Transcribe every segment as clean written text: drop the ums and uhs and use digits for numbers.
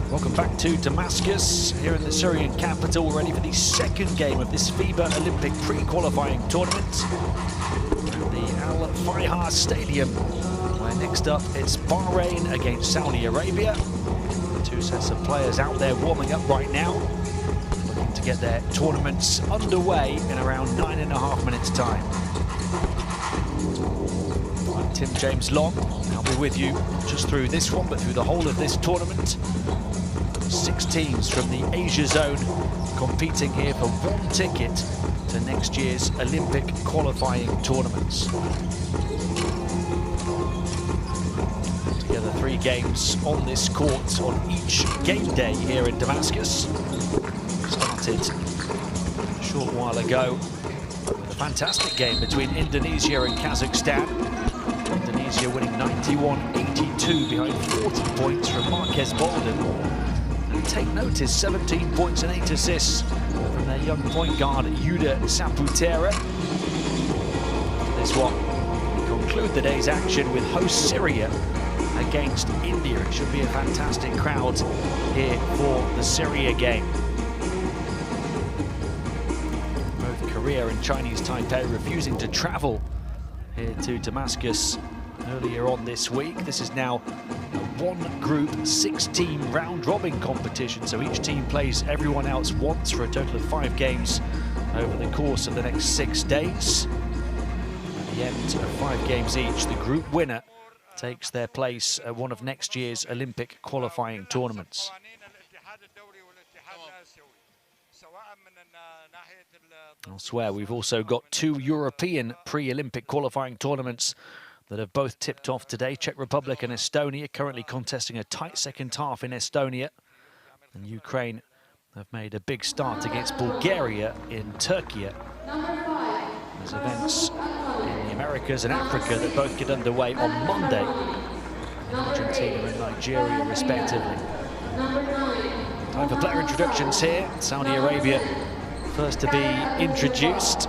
Welcome back to Damascus, here in the Syrian capital, ready for the second game of this FIBA Olympic pre-qualifying tournament at the Al Fayha Stadium, where next up it's Bahrain against Saudi Arabia. Two sets of players out there warming up right now, looking to get their tournaments underway in around 9.5 minutes time. I'm Tim James Long. I'll be with you not just through this one, but through the whole of this tournament. 6 teams from the Asia zone competing here for one ticket to next year's Olympic qualifying tournaments. Together 3 games on this court on each game day here in Damascus. Started a short while ago with a fantastic game between Indonesia and Kazakhstan. Indonesia winning 91-82 behind 40 points from Marquez Bolden. And take notice, 17 points and 8 assists from their young point guard, Yuda Saputera. This one, we conclude the day's action with host Syria against India. It should be a fantastic crowd here for the Syria game. Both Korea and Chinese Taipei refusing to travel here to Damascus earlier on this week. This is now a 1-group, 6-team round-robin competition, so each team plays everyone else once for a total of 5 games over the course of the next 6 days. At the end of 5 games each, the group winner takes their place at one of next year's Olympic qualifying tournaments. Elsewhere, we've also got 2 European pre-Olympic qualifying tournaments that have both tipped off today. Czech Republic and Estonia currently contesting a tight second half in Estonia. And Ukraine have made a big start against Bulgaria in Turkey. There's events in the Americas and Africa that both get underway on Monday. Argentina and Nigeria, respectively. Time for player introductions here. Saudi Arabia first to be introduced.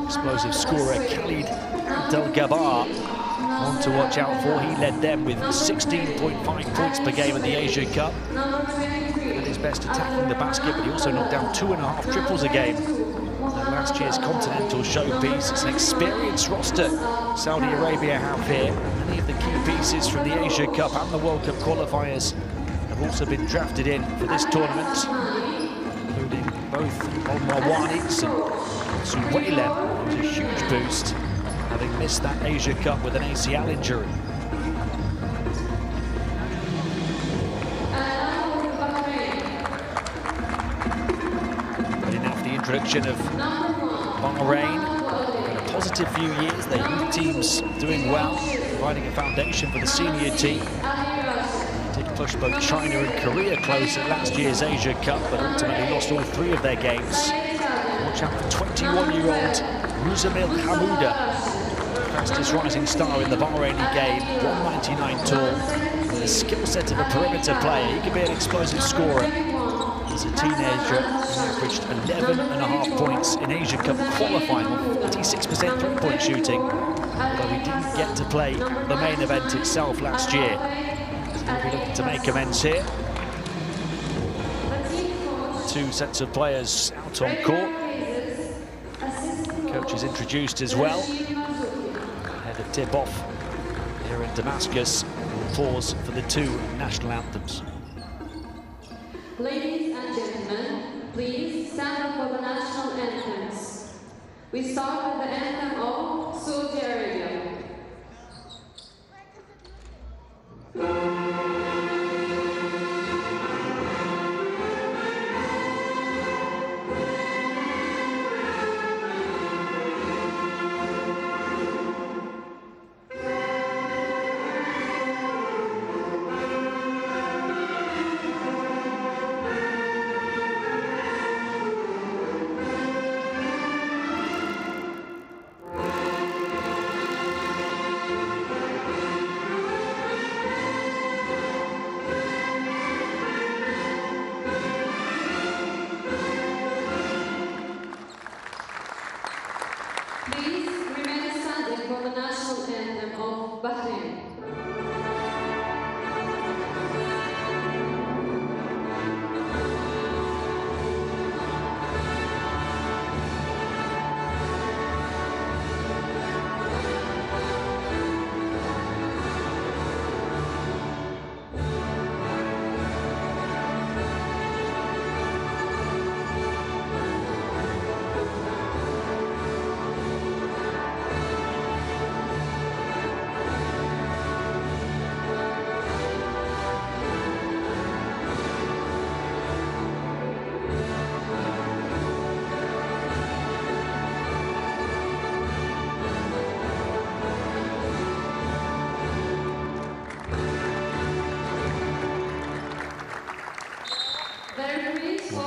Explosive scorer Khalid Abdelgabbar, one to watch out for. He led them with 16.5 points per game in the Asia Cup. At his best attacking the basket, but he also knocked down 2.5 triples a game at last year's Continental Showpiece. It's an experienced roster Saudi Arabia have here. Many of the key pieces from the Asia Cup and the World Cup qualifiers have also been drafted in for this tournament, including both Omar Wanis and Suwailem. It was a huge boost, having missed that Asia Cup with an ACL injury. But enough the introduction of Bahrain. In a positive few years, their youth teams doing well, providing a foundation for the senior team. They did push both China and Korea close at last year's Asia Cup, but ultimately lost all 3 of their games. Watch out for 21-year-old Muzamil Hamouda, fastest rising star in the Bahraini game, 199 tall, with a skill set of a perimeter player. He can be an explosive scorer. As a teenager, he averaged 11.5 points in Asia Cup qualifying on 46% three-point shooting, although he didn't get to play the main event itself last year. He'll be looking to make amends here. 2 sets of players out on court. Coach is introduced as well. Ahead of tip-off here in Damascus. We'll pause for the 2 national anthems. Ladies and gentlemen, please stand up for the national anthems. We start with the anthem of Saudi Arabia.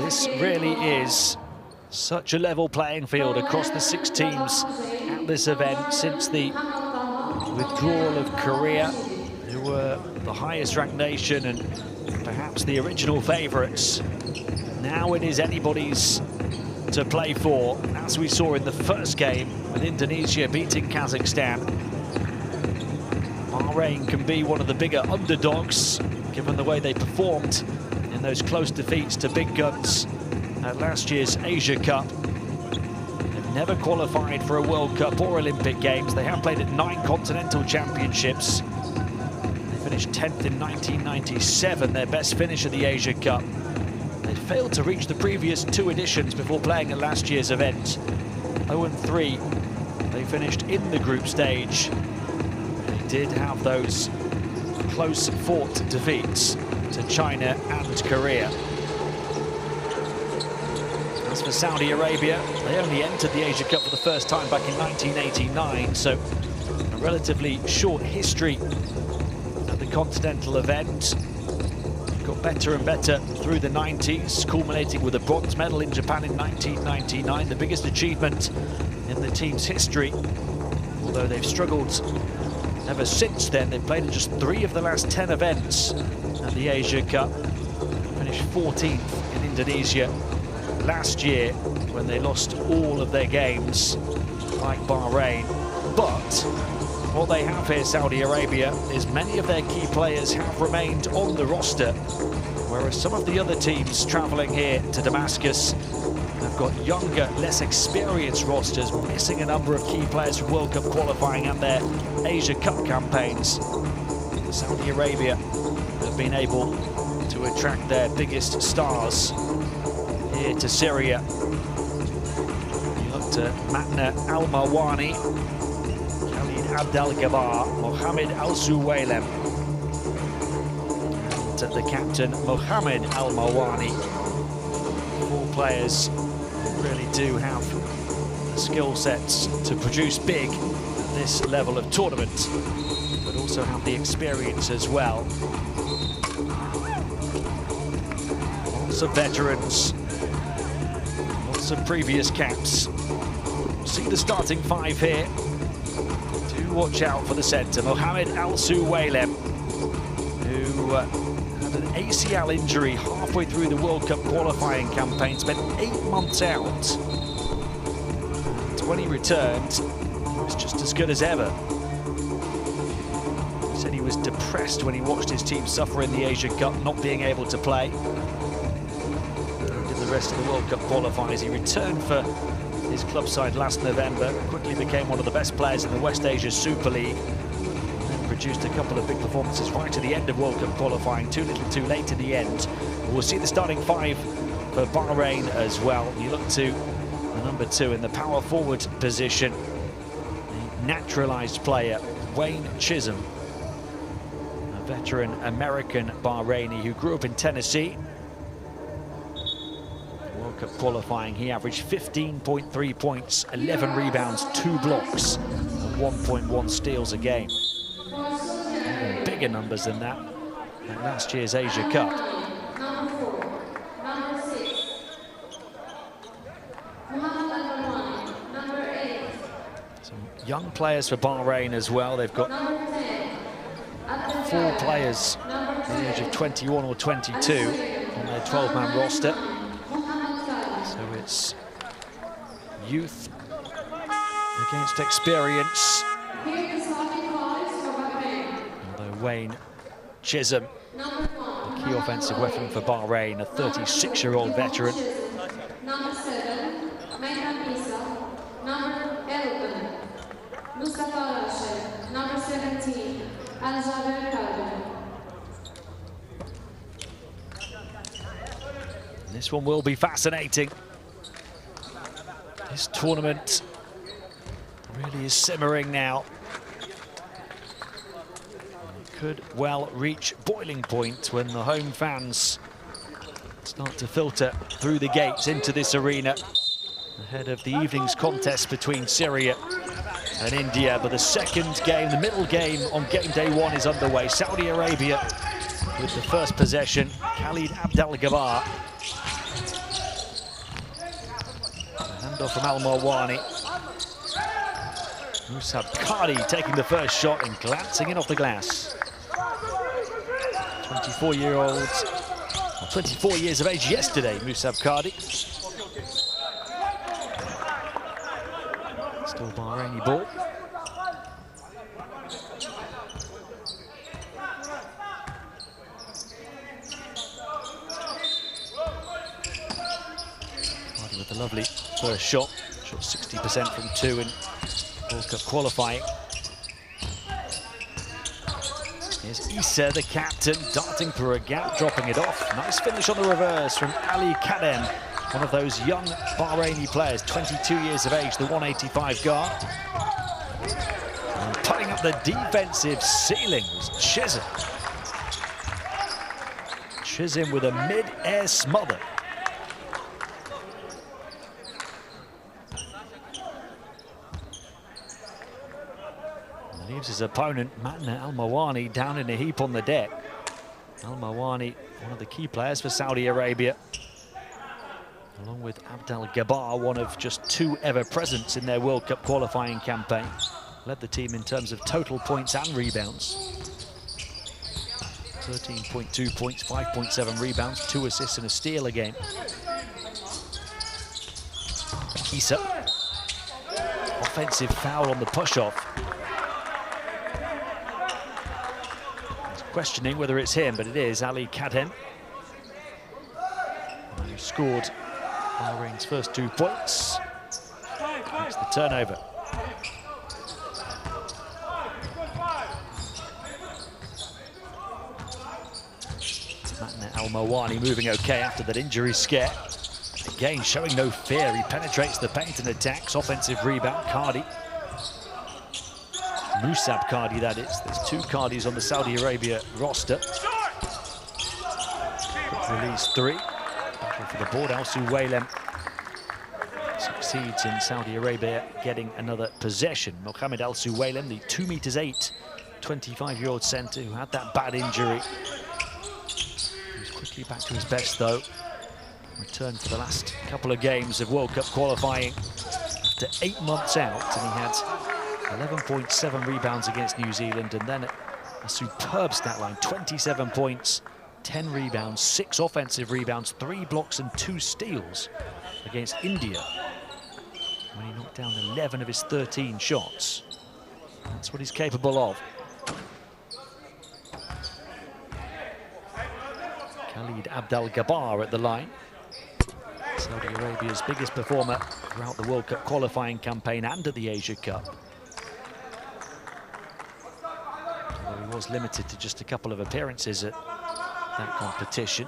This really is such a level playing field across the 6 teams at this event since the withdrawal of Korea, who were the highest ranked nation and perhaps the original favourites. Now it is anybody's to play for, as we saw in the first game with Indonesia beating Kazakhstan. Bahrain can be one of the bigger underdogs, given the way they performed in those close defeats to big guns at last year's Asia Cup. They've never qualified for a World Cup or Olympic Games. They have played at 9 continental championships. They finished 10th in 1997, their best finish at the Asia Cup. They failed to reach the previous 2 editions before playing at last year's event. 0-3, they finished in the group stage. They did have those close-fought defeats to China and Korea. As for Saudi Arabia, they only entered the Asia Cup for the first time back in 1989, so a relatively short history at the continental event. Got better and better through the 90s, culminating with a bronze medal in Japan in 1999, the biggest achievement in the team's history. Although they've struggled ever since then. They've played in just 3 of the last 10 events at the Asia Cup. Finished 14th in Indonesia last year when they lost all of their games, like Bahrain. But what they have here, Saudi Arabia, is many of their key players have remained on the roster, whereas some of the other teams travelling here to Damascus have got younger, less experienced rosters, missing a number of key players from World Cup qualifying and their Asia Cup campaigns. Saudi Arabia have been able to attract their biggest stars here to Syria. You look to Matna Al-Mawani, Abdelgabar, Mohamed Al-Suwailem, and the captain Mohamed Al-Mawani. 4 players who really do have the skill sets to produce big at this level of tournament, but also have the experience as well. Lots of veterans, lots of previous caps. See the starting 5 here. Watch out for the centre, Mohamed Al-Suwailem, who had an ACL injury halfway through the World Cup qualifying campaign, spent 8 months out. And when he returned, he was just as good as ever. He said he was depressed when he watched his team suffer in the Asia Cup, not being able to play. He did the rest of the World Cup qualifiers. He returned for his club side last November, quickly became one of the best players in the West Asia Super League, and then produced a couple of big performances right to the end of World Cup qualifying, too little too late in the end. We'll see the starting 5 for Bahrain as well. You look to the number 2 in the power forward position, the naturalised player, Wayne Chisholm, a veteran American Bahraini who grew up in Tennessee. Cup qualifying, he averaged 15.3 points, 11 rebounds, 2 blocks, and 1.1 steals a game. Even bigger numbers than that at last year's Asia Cup. Some young players for Bahrain as well. They've got 4 players at the age of 21 or 22 on their 12-man roster. So it's youth against experience. Although Wayne Chisholm, the key offensive weapon for Bahrain, a 36-year-old veteran. Number 7, Mehran Isa. Number 11, Mustafa Rashid. Number 17, Al-Jaber Kader. This one will be fascinating. This tournament really is simmering now. It could well reach boiling point when the home fans start to filter through the gates into this arena ahead of the evening's contest between Syria and India. But the second game, the middle game on game day 1 is underway. Saudi Arabia with the first possession. Khalid Abdelgabar Handoff from Al Marwani. Musab Kadi taking the first shot and glancing in off the glass. 24 years of age yesterday, Musab Kadi. Still Bahraini ball. Kadi with a lovely first shot. Shot 60% from 2 in World Cup qualifying. Here's Issa, the captain, darting through a gap, dropping it off. Nice finish on the reverse from Ali Kadem, one of those young Bahraini players, 22 years of age, the 185 guard. And putting up the defensive ceiling was Chisholm. Chisholm with a mid-air smother. Leaves his opponent, Matna Al Marwani, down in a heap on the deck. Al Marwani, one of the key players for Saudi Arabia, along with Abdel Gabbar, one of just 2 ever-presents in their World Cup qualifying campaign. Led the team in terms of total points and rebounds. 13.2 points, 5.7 rebounds, 2 assists and a steal a game. Issa. Offensive foul on the push-off. Questioning whether it's him, but it is Ali Kadem, who scored Bahrain's first 2 points. That's the turnover. Matna Al Marwani moving okay after that injury scare. Again, showing no fear. He penetrates the paint and attacks. Offensive rebound, Kadi. Musab Kadi, that is. There's 2 Kadis on the Saudi Arabia roster. Quick release 3. Battle for the board. Al Suwailem succeeds in Saudi Arabia getting another possession. Mohamed Al Suwailem, the 2'8", 25-year-old centre who had that bad injury. He's quickly back to his best, though. Returned for the last couple of games of World Cup qualifying after 8 months out, and he had 11.7 rebounds against New Zealand, and then a superb stat line, 27 points, 10 rebounds, 6 offensive rebounds, 3 blocks and 2 steals against India, when he knocked down 11 of his 13 shots. That's what he's capable of. Khalid Abdel Gabbar at the line. Saudi Arabia's biggest performer throughout the World Cup qualifying campaign and at the Asia Cup. He was limited to just a couple of appearances at that competition.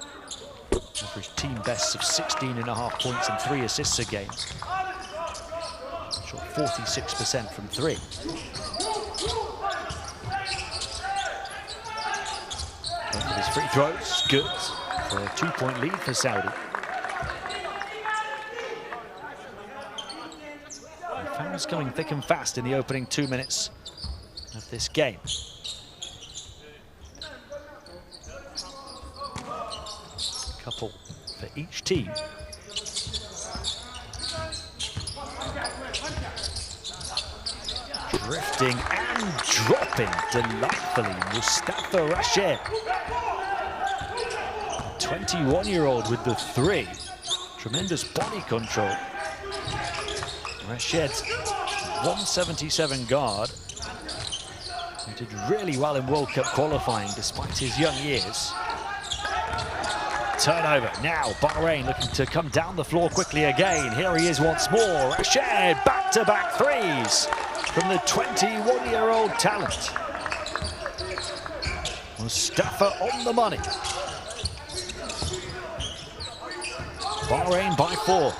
Average team bests of 16.5 points and 3 assists a game. Shot 46% from 3. Both of his free throws, good for a 2-point lead for Saudi. And fouls coming thick and fast in the opening 2 minutes of this game. Couple for each team. Drifting and dropping delightfully, Mustafa Rashid. 21-year-old with the 3. Tremendous body control. Rashid, 177 guard, who did really well in World Cup qualifying despite his young years. Turnover now, Bahrain looking to come down the floor quickly again. Here he is once more. Rashid, back-to-back threes from the 21-year-old talent. Mustafa on the money. Bahrain by 4.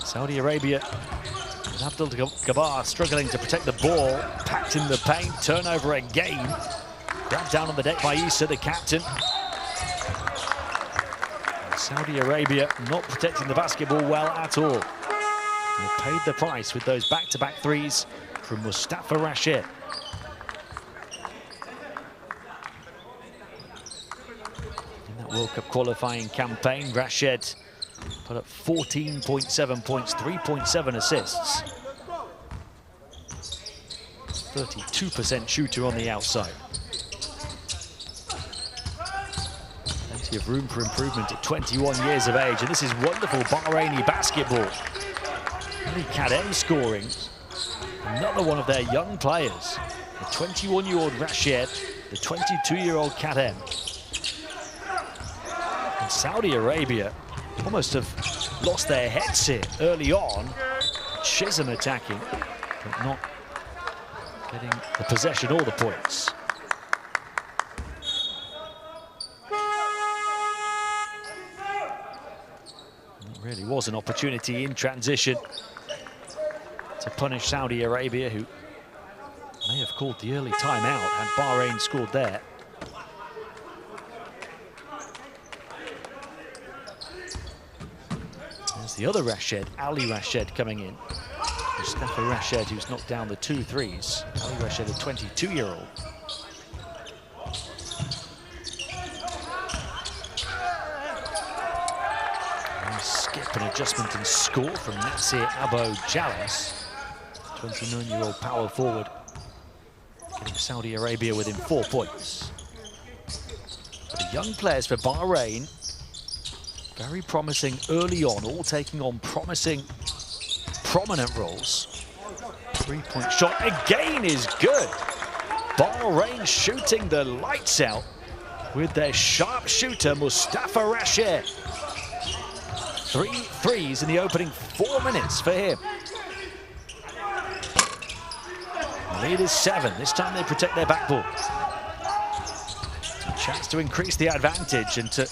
Saudi Arabia with Abdel Gabbar struggling to protect the ball. Packed in the paint, turnover again. Grabbed down on the deck by Issa, the captain. Saudi Arabia not protecting the basketball well at all. They paid the price with those back-to-back threes from Mustafa Rashid. In that World Cup qualifying campaign, Rashid Put up 14.7 points, 3.7 assists. 32% shooter on the outside. Plenty of room for improvement at 21 years of age, and this is wonderful Bahraini basketball. Ali Kadem scoring. Another one of their young players. The 21-year-old Rashid, the 22-year-old Kadem. And Saudi Arabia almost have lost their heads here early on. Chisholm attacking, but not getting the possession or the points. It really was an opportunity in transition to punish Saudi Arabia, who may have called the early timeout and Bahrain scored there. There's the other Rashid, Ali Rashid, coming in. Mustafa Rashid, who's knocked down the 2 threes. Ali Rashid, a 22-year-old. Skip, an adjustment and score from Nasir Abo Jalas. 29-year-old power forward, getting Saudi Arabia within 4 points. But the young players for Bahrain, very promising early on, all taking on promising, prominent roles. 3-point shot again is good. Bahrain shooting the lights out with their sharp shooter, Mustafa Rashid. 3 threes in the opening 4 minutes for him. The lead is 7. This time they protect their backboard. A chance to increase the advantage and to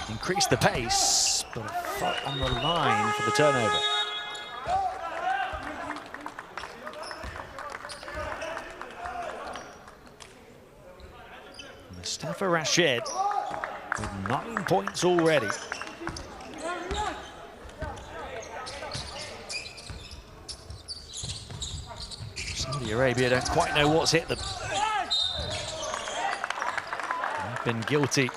increase the pace, but a foot on the line for the turnover. Mustafa Rashid with 9 points already. Saudi Arabia don't quite know what's hit them. They've been guilty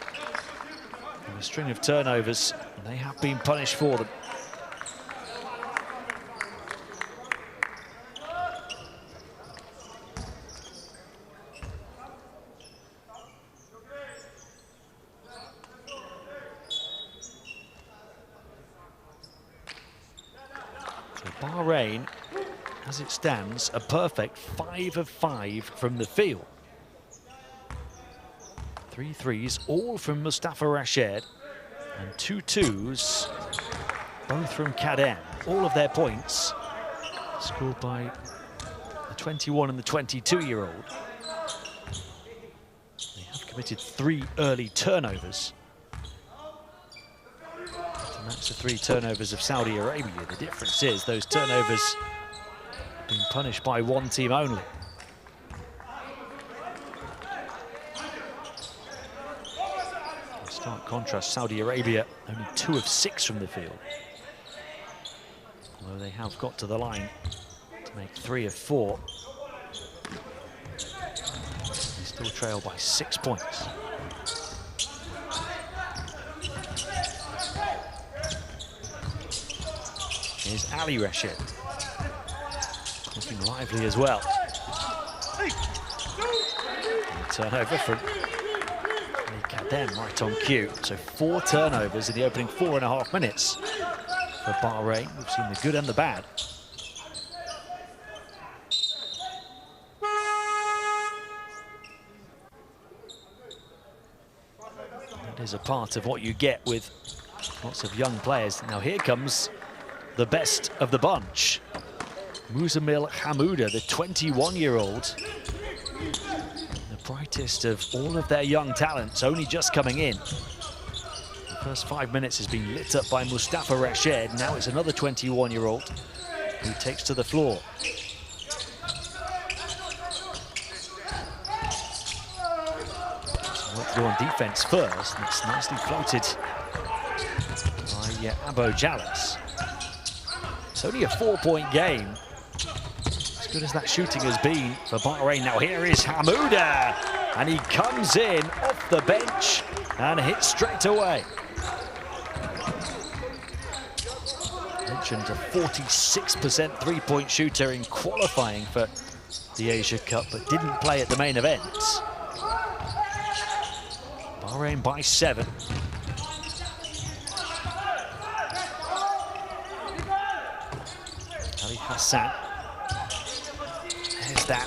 of a string of turnovers, and they have been punished for them. So Bahrain, as it stands, a perfect 5 of 5 from the field. 3 threes, all from Mustafa Rashid, and 2 twos, both from Kadem. All of their points scored by the 21 and the 22-year-old. They have committed 3 early turnovers to match the 3 turnovers of Saudi Arabia. The difference is those turnovers being punished by 1 team only. In stark contrast, Saudi Arabia only 2 of 6 from the field. Although they have got to the line to make 3 of 4. They still trail by 6 points. Here's Ali Rashid. Looking lively as well. And turnover from Kadem right on cue. So 4 turnovers in the opening 4.5 minutes for Bahrain. We've seen the good and the bad. That is a part of what you get with lots of young players. Now here comes the best of the bunch. Muzamil Hamouda, the 21-year-old, the brightest of all of their young talents, only just coming in. The first 5 minutes has been lit up by Mustafa Rashid. Now it's another 21-year-old who takes to the floor. So work to do on defense first, and it's nicely floated by Abo Jalas. It's only a 4-point game. As good as that shooting has been for Bahrain. Now here is Hamouda, and he comes in off the bench and hits straight away. mentioned, a 46% three-point shooter in qualifying for the Asia Cup, but didn't play at the main event. Bahrain by 7. Ali Hassan. There's that.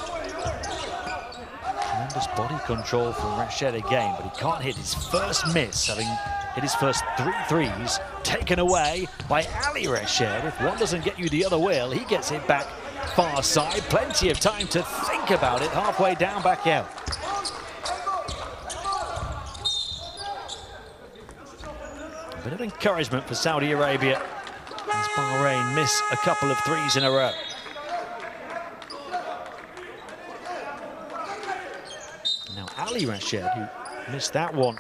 Tremendous body control from Rashed again, but he can't hit his first miss, having hit his first 3 threes, taken away by Ali Rashed. If one doesn't get you the other wheel, he gets it back far side. Plenty of time to think about it, halfway down, back out. A bit of encouragement for Saudi Arabia as Bahrain miss a couple of threes in a row. Now Ali Rashed, who missed that one,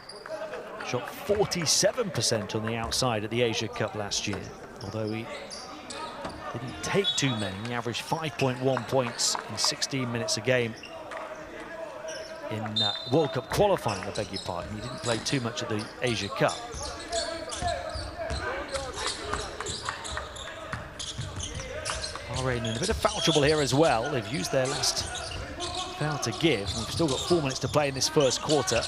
shot 47% on the outside at the Asia Cup last year, although he didn't take too many. He averaged 5.1 points in 16 minutes a game in World Cup qualifying, I beg your pardon. He didn't play too much at the Asia Cup. Bahrain in a bit of foul trouble here as well. They've used their last foul to give. We've still got 4 minutes to play in this first quarter.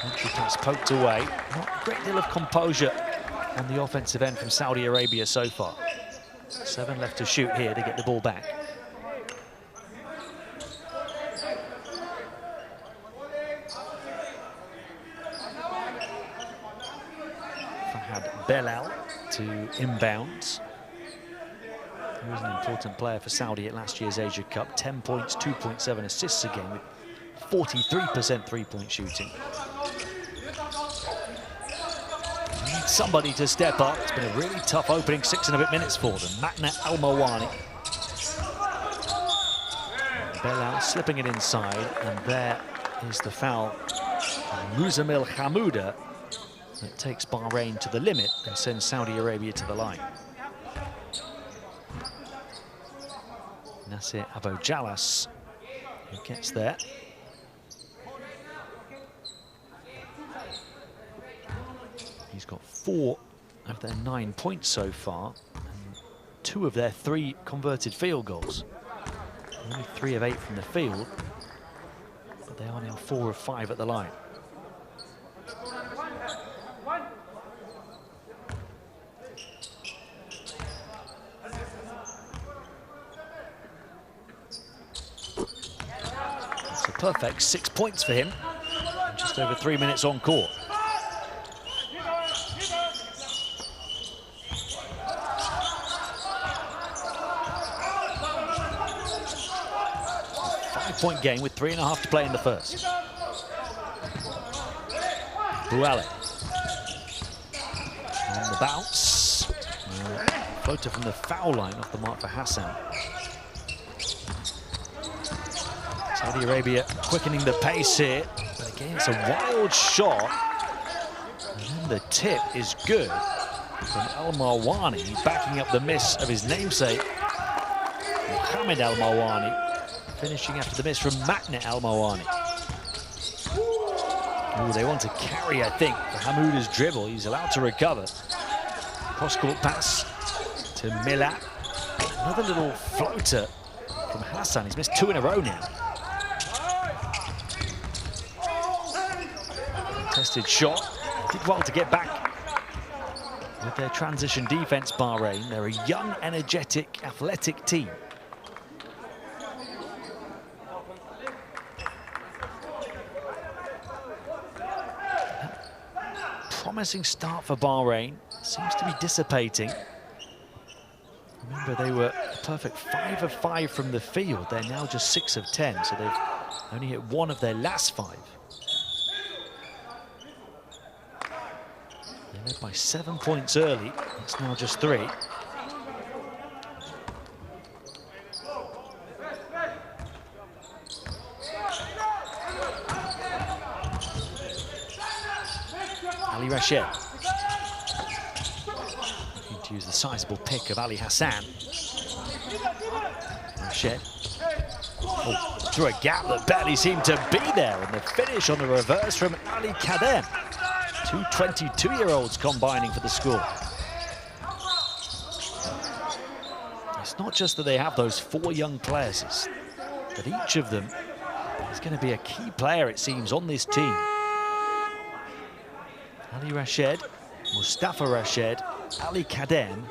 Entry pass poked away. Not a great deal of composure on the offensive end from Saudi Arabia so far. 7 left to shoot here to get the ball back. Fahad Belal to inbound. He was an important player for Saudi at last year's Asia Cup. 10 points, 2.7 assists a game with 43% three-point shooting. Need somebody to step up. It's been a really tough opening 6 and a bit minutes for them. Matna Al-Mawani. Belal slipping it inside, and there is the foul. Muzamil Hamouda that takes Bahrain to the limit and sends Saudi Arabia to the line. Nasir Abu Jalas, who gets there. He's got 4 of their 9 points so far, and 2 of their 3 converted field goals. Only 3 of 8 from the field, but they are now 4 of 5 at the line. It's a perfect 6 points for him, in just over 3 minutes on court. Point game with 3.5 to play in the first. Boualem on the bounce. Floater from the foul line off the mark for Hassan. Saudi Arabia quickening the pace here, but again it's a wild shot. And then the tip is good from Al-Mawani, backing up the miss of his namesake, Mohamed Al-Mawani. Finishing after the miss from Matna Al-Mawani. Oh, they want to carry, I think, for Hamouda's dribble. He's allowed to recover. Cross-court pass to Milat. Another little floater from Hassan. He's missed 2 in a row now. Contested shot. Did well to get back with their transition defense, Bahrain. They're a young, energetic, athletic team. Promising start for Bahrain, seems to be dissipating. Remember, they were a perfect 5 of 5 from the field. They're now just 6 of 10, so they've only hit 1 of their last 5. They led by 7 points early. It's now just 3. Ali Rashed. Looking to use the sizable pick of Ali Hassan. Rashed. Oh, through a gap that barely seemed to be there, and the finish on the reverse from Ali Kadem. 2 22-year-olds combining for the score. it's not just that they have those 4 young players, it's that each of them is going to be a key player, it seems, on this team. Ali Rashid, Mustafa Rashid, Ali Kadem,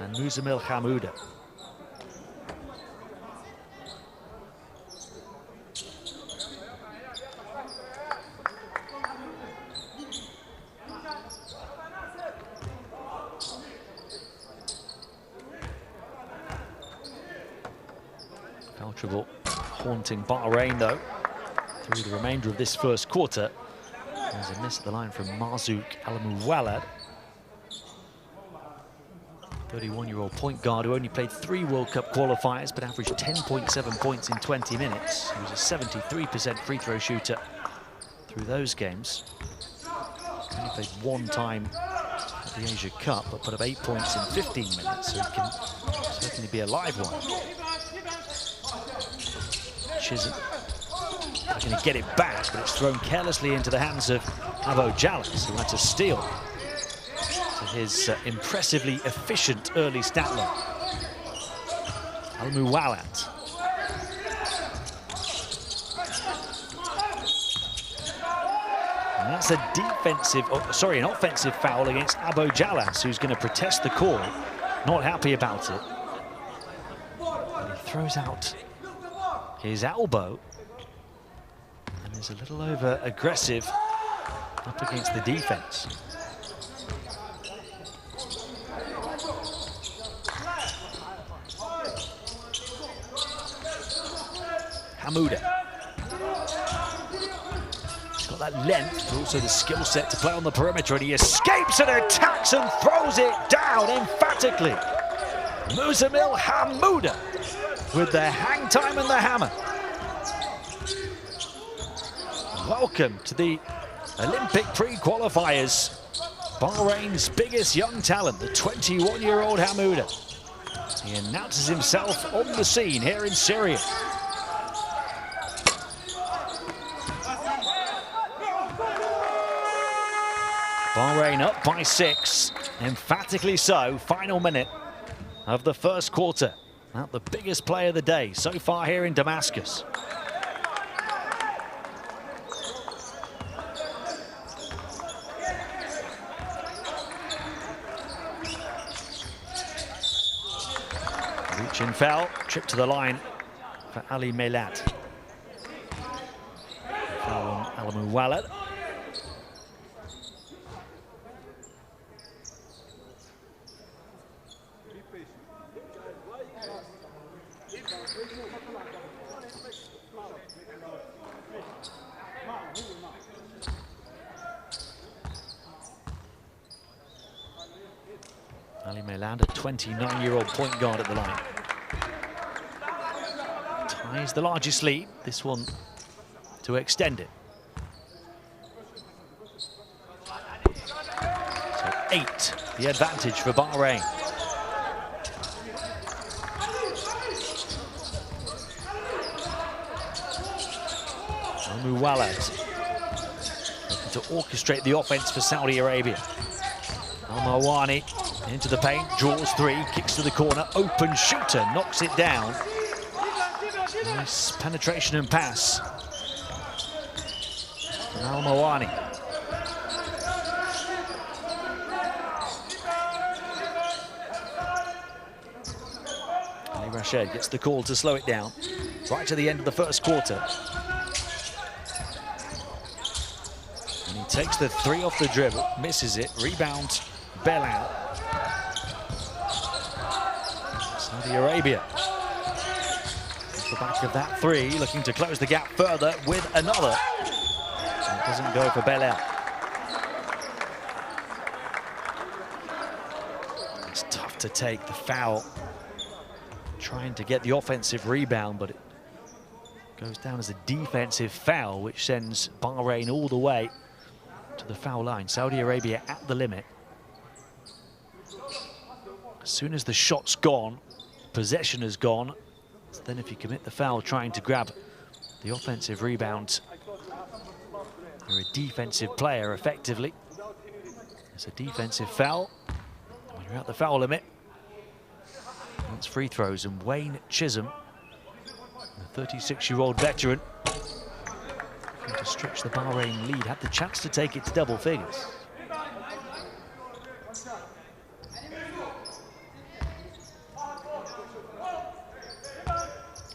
and Muzamil Hamouda. Foul trouble haunting Bahrain, though, through the remainder of this first quarter. There's a miss at the line from Marzouk Al-Muwallad. 31-year-old point guard who only played 3 World Cup qualifiers but averaged 10.7 points in 20 minutes. He was a 73% free throw shooter through those games. Only played 1 time at the Asia Cup but put up 8 points in 15 minutes, so he can certainly be a live one. Chisholm going to get it back, but it's thrown carelessly into the hands of Abo Jallas, who had to steal to his impressively efficient early stat line. Al-Muwallad. And that's a an offensive foul against Abo Jallas, who's going to protest the call. Not happy about it. And he throws out his elbow. And is a little over aggressive up against the defense. Hamouda. He's got that length, but also the skill set to play on the perimeter, and he escapes and attacks and throws it down emphatically. Muzamil Hamouda with the hang time and the hammer. Welcome to the Olympic pre-qualifiers. Bahrain's biggest young talent, the 21-year-old Hamouda. He announces himself on the scene here in Syria. Bahrain up by 6, emphatically so. Final minute of the first quarter. Now the biggest play of the day so far here in Damascus. Reach and foul, trip to the line for Ali Melad. Foul on Al-Muwallad. Ali Melad, a 29-year-old point guard at the line. Ties the largest lead, this one to extend it. So 8, the advantage for Bahrain. Al-Muwallad looking to orchestrate the offense for Saudi Arabia. Al-Mawani into the paint, draws 3, kicks to the corner, open shooter, knocks it down. Nice penetration and pass from Al-Mawani. Ali Rashid gets the call to slow it down right to the end of the first quarter. And he takes the 3 off the dribble, misses it, rebound, Belal. Saudi Arabia. Off the back of that 3, looking to close the gap further with another. And it doesn't go for Belal. It's tough to take the foul. Trying to get the offensive rebound, but it goes down as a defensive foul, which sends Bahrain all the way to the foul line. Saudi Arabia at the limit. As soon as the shot's gone, possession is gone. So then if you commit the foul trying to grab the offensive rebound, you're a defensive player effectively. It's a defensive foul. When you're at the foul limit, Counts free throws, and Wayne Chisholm, the 36-year-old veteran, to stretch the Bahrain lead, had the chance to take it to double figures.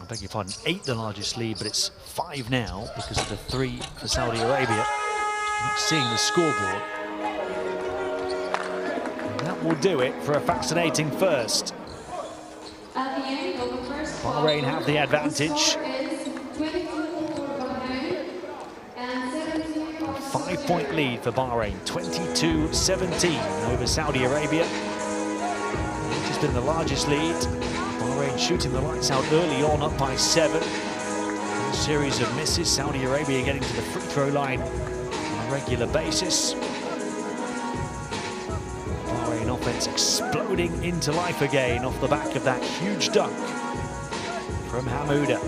I beg your pardon, 8 the largest lead, but it's 5 now because of the 3 for Saudi Arabia. Not seeing the scoreboard. And that will do it for a fascinating first. At the end of the first Bahrain have the advantage. A 5-point lead for Bahrain, 22-17 over Saudi Arabia. Which has been the largest lead. Bahrain shooting the lights out early on, up by 7. A series of misses, Saudi Arabia getting to the free throw line on a regular basis. Bahrain offense exploding into life again off the back of that huge dunk from Hamouda.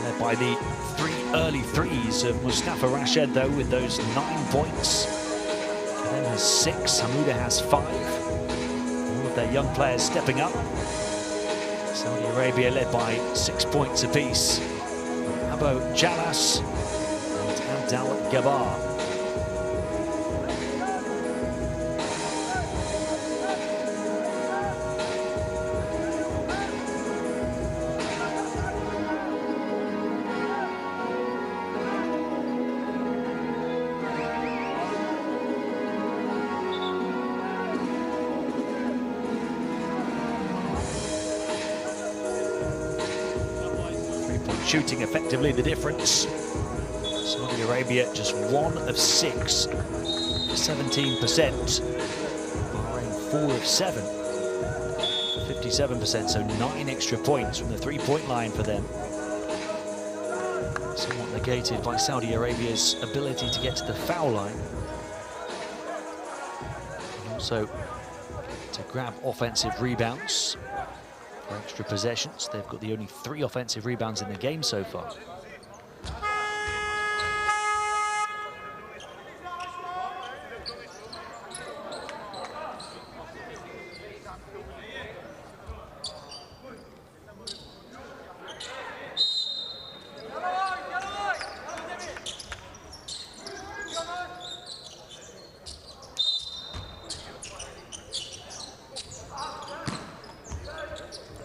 Led by the 3 early threes of Mustafa Rashid, though, with those 9 points. Kadem has 6, Hamouda has 5. All of their young players stepping up. Saudi Arabia led by 6 points apiece. Abo Jalas and Abdel Gabar. 3-point shooting effectively the difference. Saudi Arabia just 1 of 6, 17%. Bahrain 4 of 7, 57%, so 9 extra points from the 3-point line for them. Somewhat negated by Saudi Arabia's ability to get to the foul line. And also to grab offensive rebounds for extra possessions. They've got the only 3 offensive rebounds in the game so far.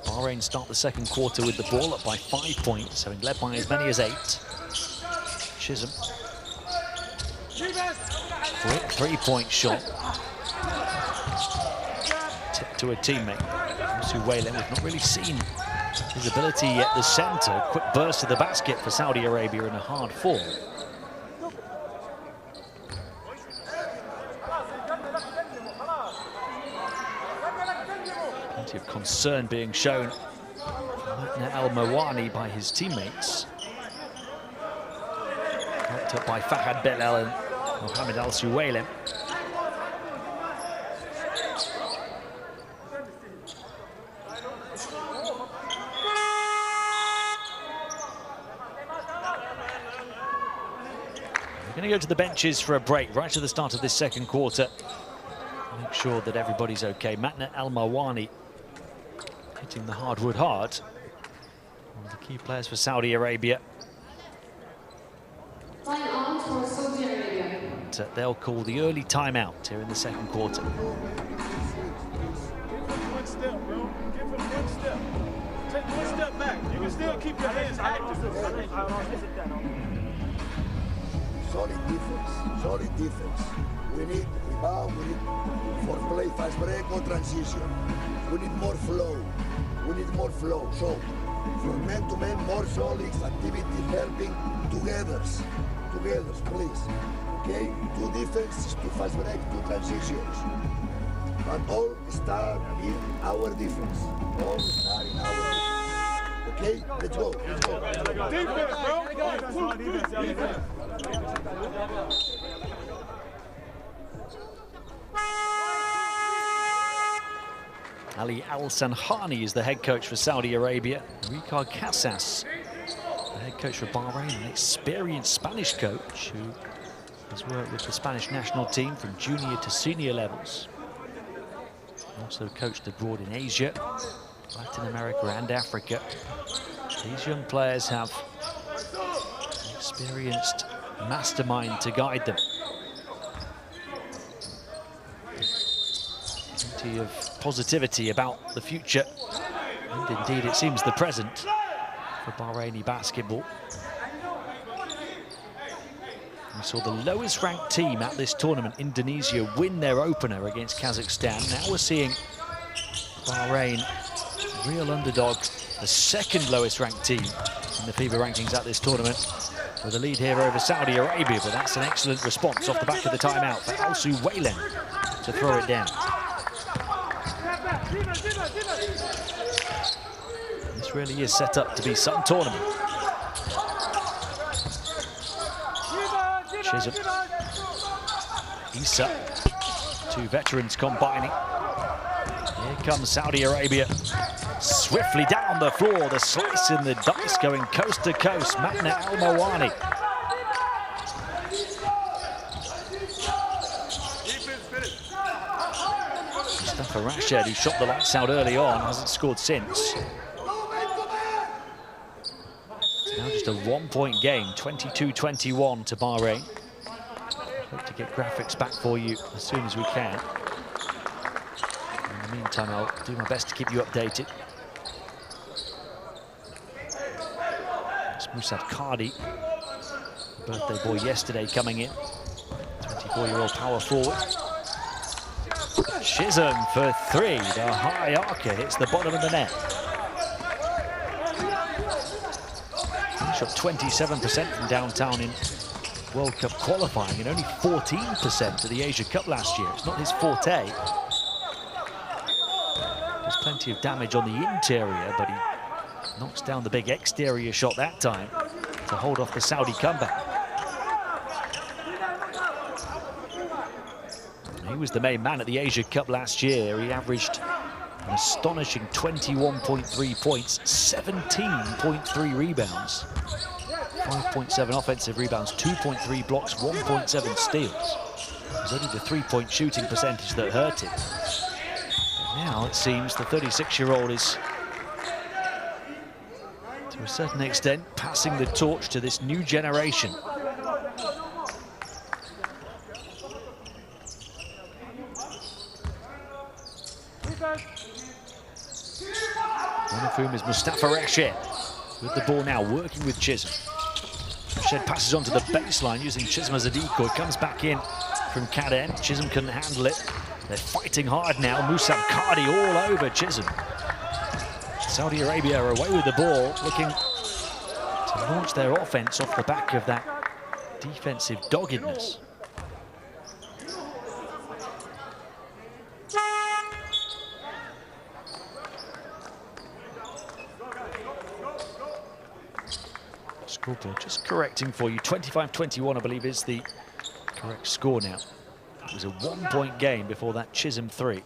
Bahrain start the second quarter with the ball up by 5 points, having led by as many as 8. Chisholm. 3-point shot. Tip to a teammate. Wayland, we've not really seen his ability at the center. Quick burst to the basket for Saudi Arabia in a hard fall. Plenty of concern being shown from Al-Mawani by his teammates. Helped up by Fahad Belal and Mohamed Al-Suwaylem. We're going to go to the benches for a break right at the start of this second quarter. Make sure that everybody's okay. Matna Al-Mawani hitting the hardwood hard. One of the key players for Saudi Arabia. Line on for Saudi Arabia. And they'll call the early timeout here in the second quarter. Give him 1 step, bro. Give him 1 step. Take 1 step back. You can still keep your hands active. Solid defense. We need rebound, we need for play, fast break or transition. We need more flow. So, from man to man, more solid activity, helping together, please. Okay? 2 defenses, 2 fast break, 2 transitions. But all start in our defense. Okay? Let's go. Defense, bro. Defense. Ali Al-Sanhani is the head coach for Saudi Arabia. Ricard Casas The head coach for Bahrain, an experienced Spanish coach who has worked with the Spanish national team from junior to senior levels. Also coached abroad in Asia, Latin America and Africa. These young players have an experienced mastermind to guide them. Plenty of positivity about the future, and indeed it seems the present, for Bahraini basketball. We saw the lowest ranked team at this tournament, Indonesia, win their opener against Kazakhstan. Now we're seeing Bahrain, real underdog, the second lowest ranked team in the FIBA rankings at this tournament, with a lead here over Saudi Arabia. But that's an excellent response off the back of the timeout for Al-Suwailen to throw it down. This really is set up to be some tournament. Chisholm, Issa, two veterans combining. Here comes Saudi Arabia, swiftly down the floor, the slice in the dice going coast to coast. Matna Al-Mawani. Mustafa Rashid, who shot the lights out early on, hasn't scored since. It's now just a one-point game, 22-21 to Bahrain. Hope to get graphics back for you as soon as we can. In the meantime, I'll do my best to keep you updated. It's Musab Kadi, birthday boy yesterday, coming in. 24-year-old power forward. Chisholm for three. The high archer hits the bottom of the net. He shot 27% from downtown in World Cup qualifying and only 14% at the Asia Cup last year. It's not his forte. There's plenty of damage on the interior, but he knocks down the big exterior shot that time to hold off the Saudi comeback. He was the main man at the Asia Cup last year. He averaged an astonishing 21.3 points, 17.3 rebounds, 5.7 offensive rebounds, 2.3 blocks, 1.7 steals. It was only the three-point shooting percentage that hurt him. But now it seems the 36-year-old is, to a certain extent, passing the torch to this new generation. One of whom is Mustafa Rashid, with the ball now, working with Chisholm. Rashid passes onto the baseline, using Chisholm as a decoy, comes back in from Kaden. Chisholm couldn't handle it. They're fighting hard now. Musab Kadi all over Chisholm. Saudi Arabia are away with the ball, looking to launch their offense off the back of that defensive doggedness. Scoreboard just correcting for you. 25-21, I believe, is the correct score now. It was a one-point game before that Chisholm three.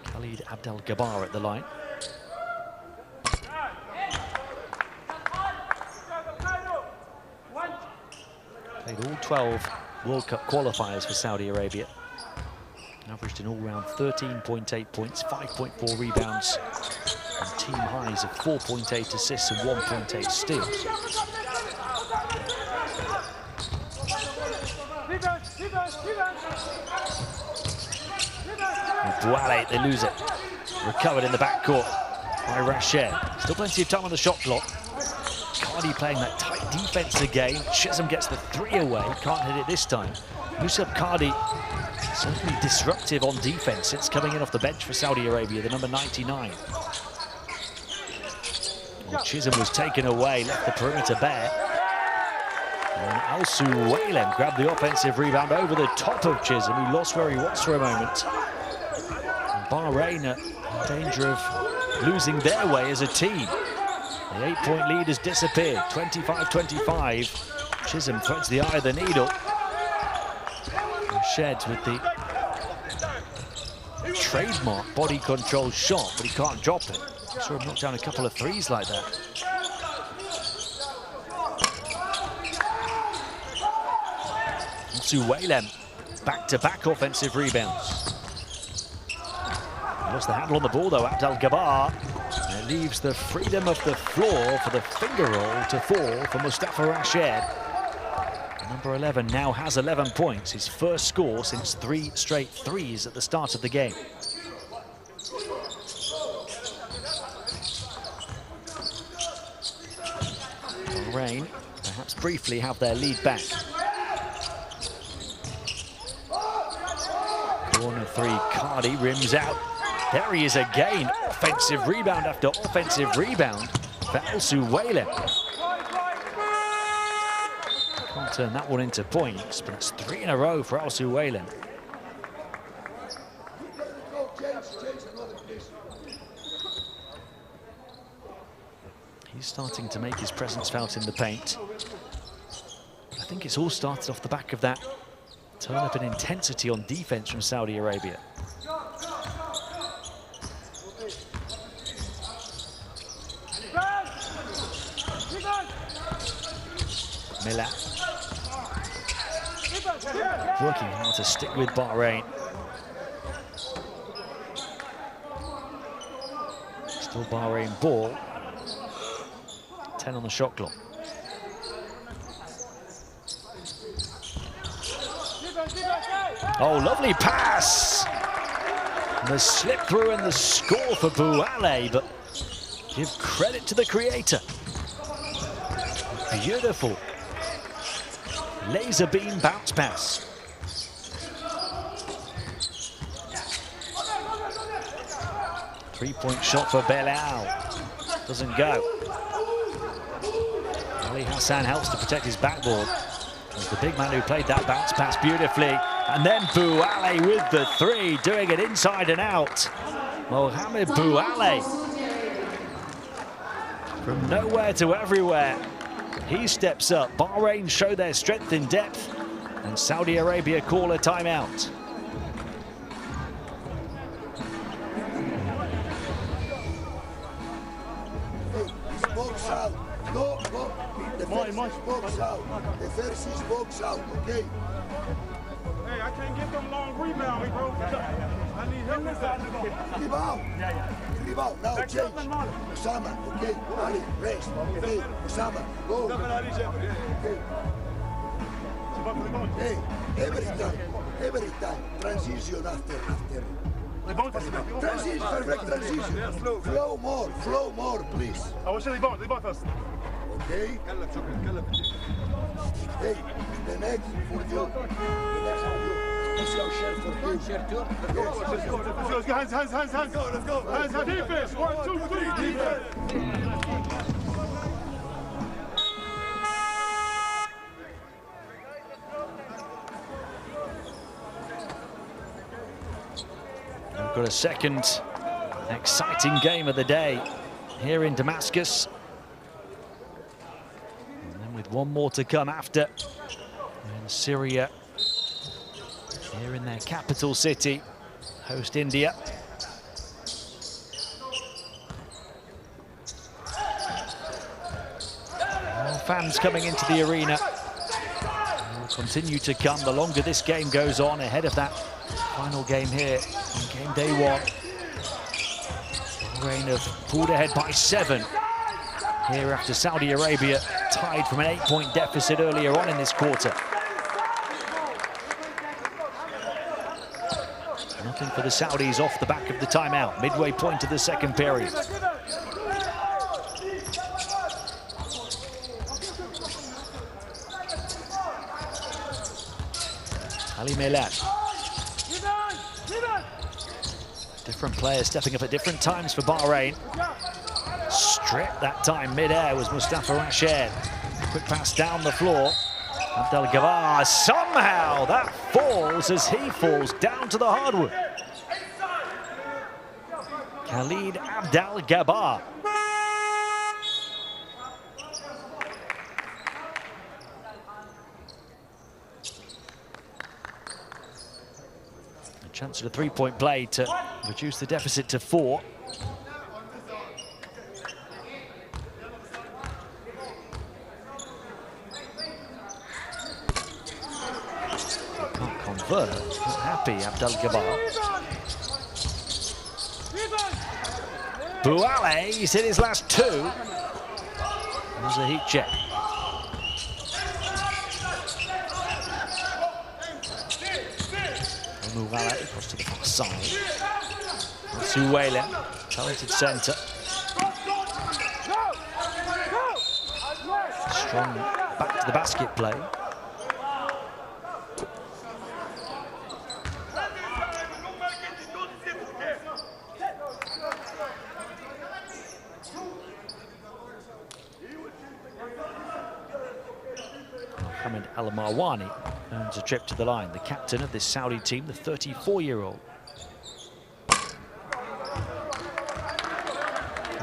Khalid Abdel-Gabbar at the line. Played all 12 World Cup qualifiers for Saudi Arabia. Averaged an all-round 13.8 points, 5.4 rebounds, and team highs of 4.8 assists and 1.8 steals. Bouale, they lose it. Recovered in the backcourt by Rashid. Still plenty of time on the shot clock. Kadi playing that tight defense again. Chisholm gets the three away. Can't hit it this time. Musab Kadi certainly disruptive on defense since coming in off the bench for Saudi Arabia, the number 99. Well, Chisholm was taken away, left the perimeter bare. And Al-Suwailen grabbed the offensive rebound over the top of Chisholm, who lost where he was for a moment. And Bahrain are in danger of losing their way as a team. The 8-point lead has disappeared, 25-25. Chisholm threads the eye of the needle. Sheds with the trademark body control shot, but he can't drop it. Saw him knock down a couple of threes like that. Suwailem, back-to-back offensive rebounds. Lost the handle on the ball though, Abdelgabar. And it leaves the freedom of the floor for the finger roll to fall for Mustafa Rached. Number 11 now has 11 points, his first score since 3 straight threes at the start of the game. Bahrain perhaps briefly have their lead back. Corner three, Cardi rims out. There he is again, offensive rebound after offensive rebound for Al-Suwailem. Can't turn that one into points, but it's 3 in a row for Al-Suwailem. He's starting to make his presence felt in the paint. I think it's all started off the back of that turn up in intensity on defense from Saudi Arabia. Miller working hard to stick with Bahrain. Still Bahrain ball. 10 on the shot clock. Oh, lovely pass! The slip through and the score for Bouale, but give credit to the creator. Beautiful laser beam bounce pass. Three-point shot for Belal. Doesn't go. Ali Hassan helps to protect his backboard. As the big man who played that bounce pass beautifully. And then Bouale with the three, doing it inside and out. Mohamed Bouale. From nowhere to everywhere. He steps up. Bahrain show their strength in depth. And Saudi Arabia call a timeout. Box out. No, no. The first is box out. The first is box out, okay? Hey, I can't get them long rebounds, bro. I need help with that. Rebound. Rebound. Now change. Osama, okay? Ali, rest. Okay. Osama, go. Okay. Hey, every time. Transition after. Transition, perfect transition. Flow more, please. أول شيء ريباوند first. Okay? Hey, the next for you. The next for you. This your share for you. Let's go, hands. Let's go. Hands, defense. 1, 2, 3, defense. We've got a second exciting game of the day here in Damascus. And then with one more to come after in Syria, here in their capital city, host India. More fans coming into the arena. Will continue to come the longer this game goes on, ahead of that final game here on game day 1. Bahrain have pulled ahead by 7 here after Saudi Arabia tied from an 8-point deficit earlier on in this quarter. Nothing for the Saudis off the back of the timeout, midway point of the second period. Ali Melad. Different players stepping up at different times for Bahrain. Stripped that time mid-air was Mustafa Rached. Quick pass down the floor. Abdelgabar, somehow that falls as he falls down to the hardwood. Khalid Abdelgabar. A chance at a three-point play to reduce the deficit to 4. prefer. Not happy, Abdelgabbar. Bouale, he's hit his last two. There's a heat check. Bouale across to the far side. Suwele, talented centre. Strong back to the basket play. Mohamed Al-Marwani earns a trip to the line, the captain of this Saudi team, the 34-year-old.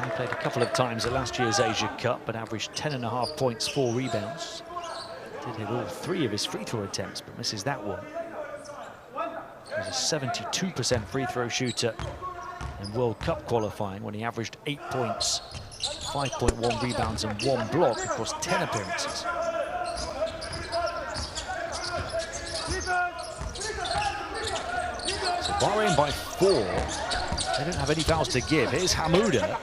He played a couple of times at last year's Asia Cup, but averaged 10.5 points, 4 rebounds. Did hit all 3 of his free throw attempts, but misses that one. He was a 72% free throw shooter in World Cup qualifying when he averaged 8 points, 5.1 rebounds and 1 block across 10 appearances. So Bahrain by 4. They don't have any fouls to give. Here's Hamouda.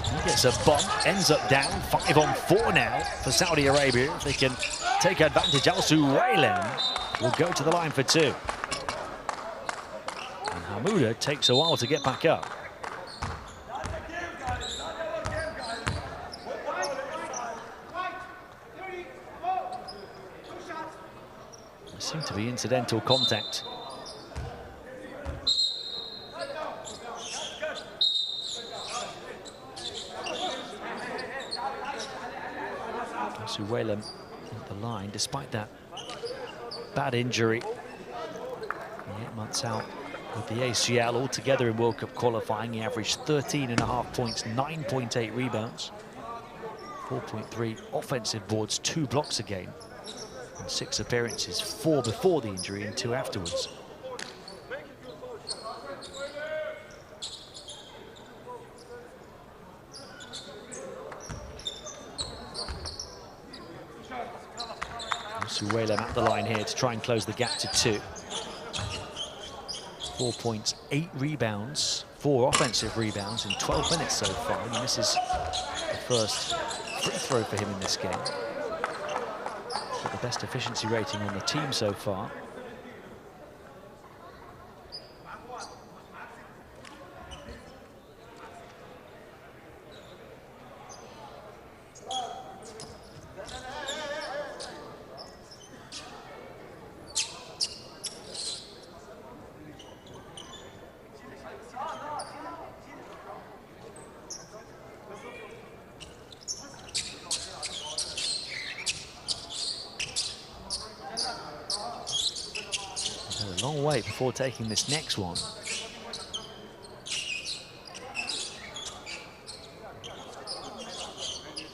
He gets a bump, ends up down. 5 on 4 now for Saudi Arabia. If they can take advantage, Al-Suwaylem will go to the line for 2. And Hamouda takes a while to get back up. There seemed to be incidental contact. Suwelem at the line, despite that bad injury. 8 months out with the ACL. Altogether in World Cup qualifying, he averaged 13.5 points, 9.8 rebounds, 4.3 offensive boards, 2 blocks a game, and 6 appearances, 4 before the injury and 2 afterwards. Suwelem at the line here to try and close the gap to 2. 4 points, 8 rebounds, 4 offensive rebounds in 12 minutes so far. He misses the first free throw for him in this game. Got the best efficiency rating on the team so far. A long way before taking this next one.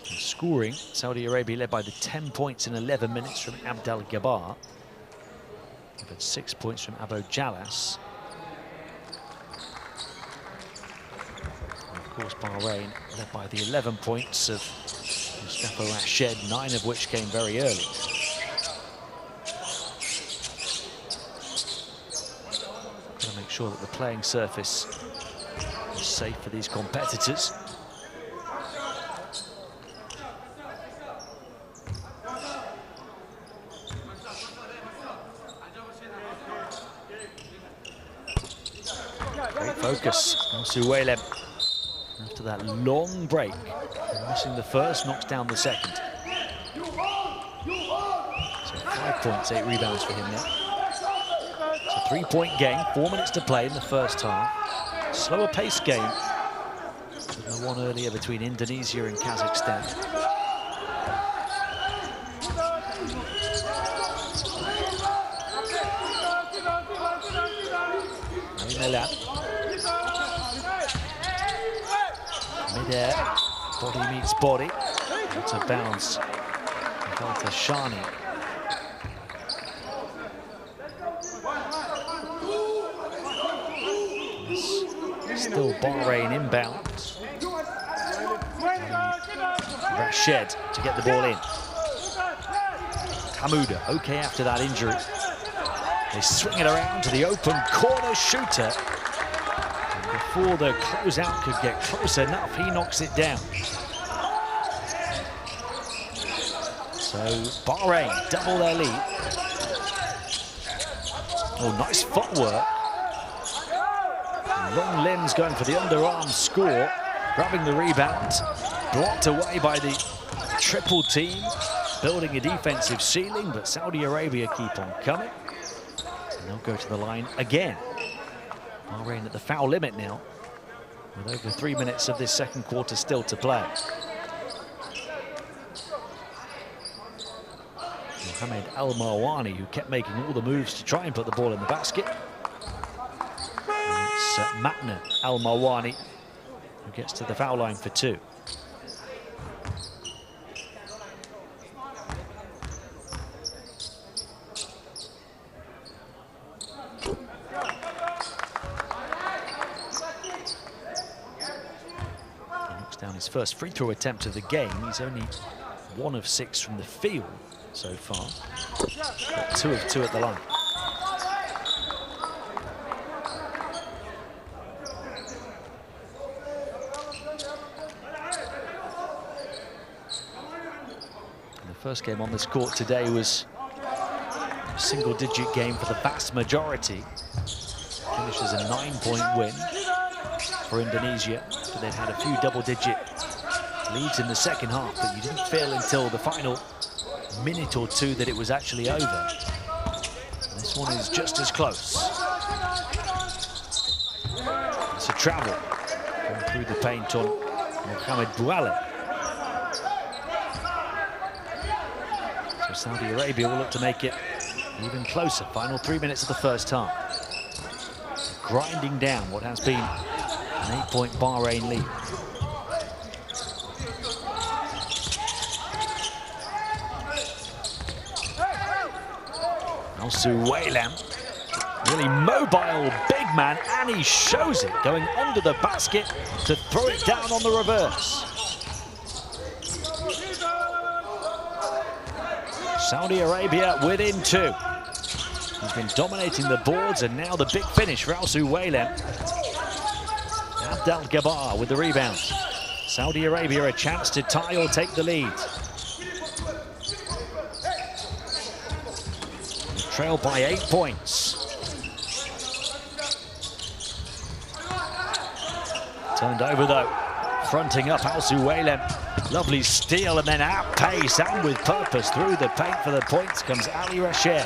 And scoring, Saudi Arabia led by the 10 points in 11 minutes from Abdelgabbar. They've had 6 points from Abu Jalas. And of course, Bahrain led by the 11 points of Mustafa Rashid, 9 of which came very early. Make sure that the playing surface is safe for these competitors. Great focus on Suwelem after that long break. Missing the first, knocks down the second. So 5 points, 8 rebounds for him there. 3-point game, 4 minutes to play in the first half. Slower paced game than the one earlier between Indonesia and Kazakhstan. Mid-air, body meets body. It's a bounce. Shani. Still Bahrain inbound. Rashid to get the ball in. Hamouda, okay after that injury. They swing it around to the open corner shooter. And before the closeout could get close enough, he knocks it down. So Bahrain double their lead. Oh, nice footwork. Long limbs going for the underarm score. Grabbing the rebound. Blocked away by the triple team. Building a defensive ceiling, but Saudi Arabia keep on coming. And they'll go to the line again. Bahrain at the foul limit now, with over 3 minutes of this second quarter still to play. Mohamed Al-Marwani, who kept making all the moves to try and put the ball in the basket. And it's Matna Al-Marwani who gets to the foul line for 2. Down his first free throw attempt of the game. He's only 1 of 6 from the field so far, but 2 of 2 at the line. And the first game on this court today was a single-digit game for the vast majority. Finished as a 9-point win for Indonesia. They'd had a few double-digit leads in the second half, but you didn't feel until the final minute or 2 that it was actually over. And this one is just as close. It's a travel going through the paint on Mohamed Boualem. So Saudi Arabia will look to make it even closer. Final 3 minutes of the first half. Grinding down what has been an 8-point Bahrain lead. Al-Suwaylem, really mobile big man, and he shows it, going under the basket to throw it down on the reverse. Saudi Arabia within 2. He's been dominating the boards, and now the big finish for Al-Suwaylem. Abdel Gabar with the rebound. Saudi Arabia a chance to tie or take the lead. Trailed by 8 points. Turned over though, fronting up Al-Suwaylem. Lovely steal and then at pace and with purpose through the paint for the points comes Ali Rashed.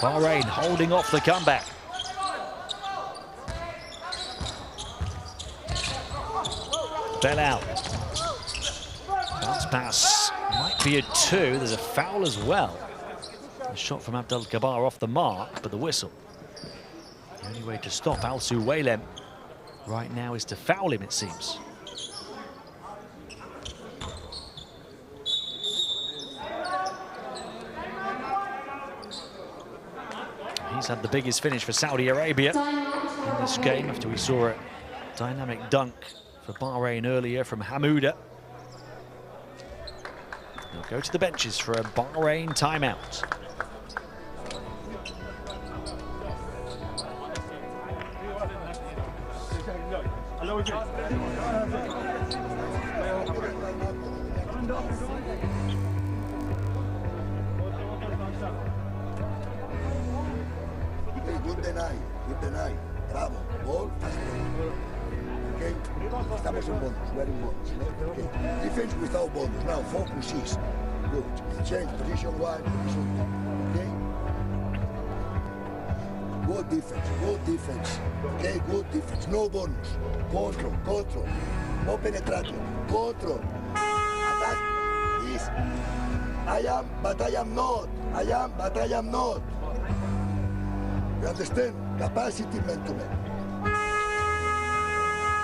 Bahrain holding off the comeback. Bell out. Bounce pass might be a 2. There's a foul as well. A shot from Abdel Gabar off the mark, but the whistle. The only way to stop Al-Suwaylem right now is to foul him, it seems. He's had the biggest finish for Saudi Arabia in this game after we saw a dynamic dunk for Bahrain earlier from Hamouda. They'll go to the benches for a Bahrain timeout. Good deny. Bravo. Ball, fast break. Okay? Estamos en bonus, we're in bonus. Okay? Defense without bonus. Now focus is good. Change position 1, position 2. Okay? Good defense. Okay, good defense. No bonus. Control. No penetration. Control. Attack is I am, but I am not. I am, but I am not. You understand? Capacity man-to-man.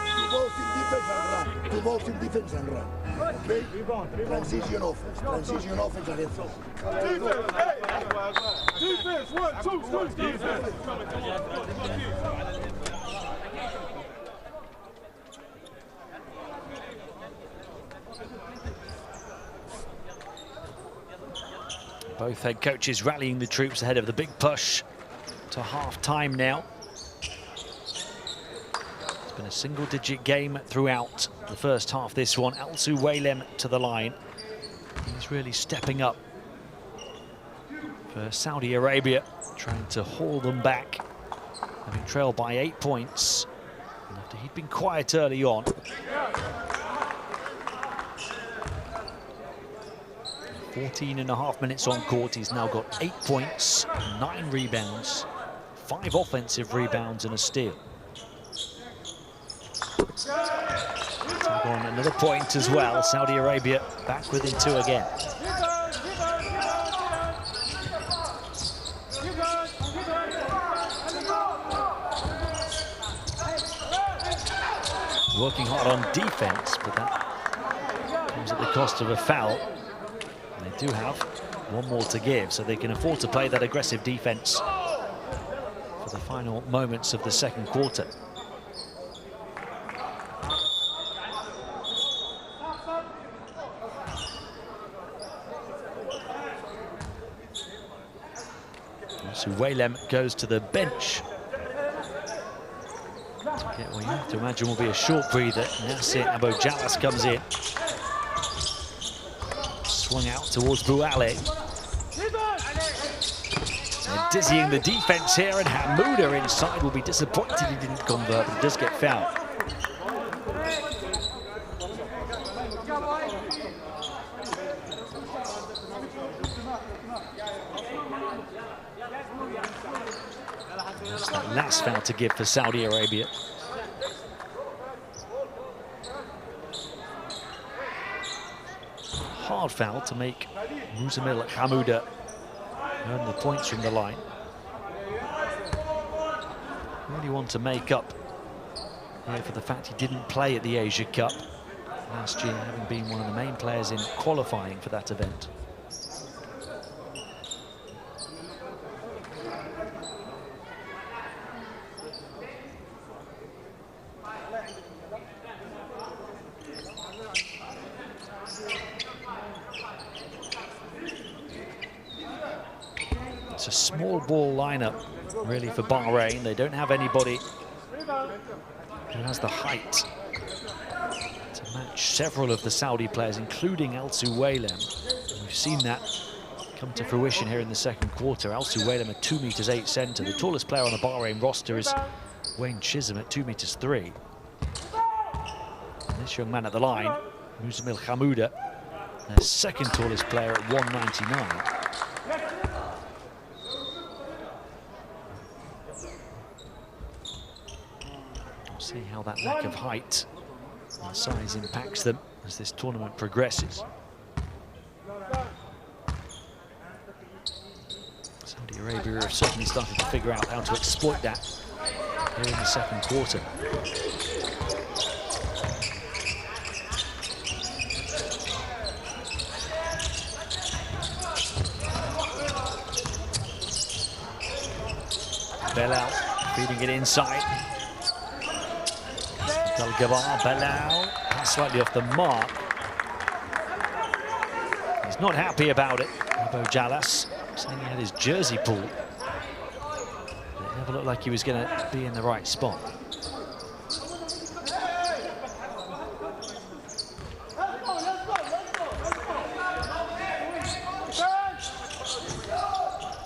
2 balls in defense and run. 2 balls in defense and run. Okay? Transition offense against us. Defense, 1, 2, switch defense. Both head coaches rallying the troops ahead of the big push to half-time now. It's been a single-digit game throughout the first half. This one, Alsu Waylem to the line. He's really stepping up for Saudi Arabia, trying to haul them back, having trailed by 8 points after he'd been quiet early on. 14.5 minutes on court. He's now got 8 points, 9 rebounds, 5 offensive rebounds and a steal. Tag on another point as well. Saudi Arabia back within 2 again. Working hard on defense, but that comes at the cost of a foul. And they do have one more to give, so they can afford to play that aggressive defense for the final moments of the second quarter. So Waylem goes to the bench. To get what you have to imagine will be a short breather. Nasser Abu-Jalas comes in. Swung out towards Bouali. They're dizzying the defense here, and Hamouda inside will be disappointed he didn't convert, but he does get fouled. That's that last foul to give for Saudi Arabia. Hard foul to make Muzamil Hamouda earn the points from the line. Really want to make up here for the fact he didn't play at the Asia Cup last year, having been one of the main players in qualifying for that event. It's a small ball lineup, really, for Bahrain. They don't have anybody who has the height to match several of the Saudi players, including Alsu Waylem. We've seen that come to fruition here in the second quarter. Alsu Waylem, a 2'8" centre. The tallest player on the Bahrain roster is Wayne Chisholm at 2'3". And this young man at the line, Muzamil Hamouda, their second tallest player at 1'99". See how that lack of height and size impacts them as this tournament progresses. Saudi Arabia have certainly started to figure out how to exploit that here in the second quarter. Belal feeding it inside. Al-Gabar, Belal, slightly off the mark. He's not happy about it. Abu-Jalas saying he had his jersey pulled. But it never looked like he was going to be in the right spot.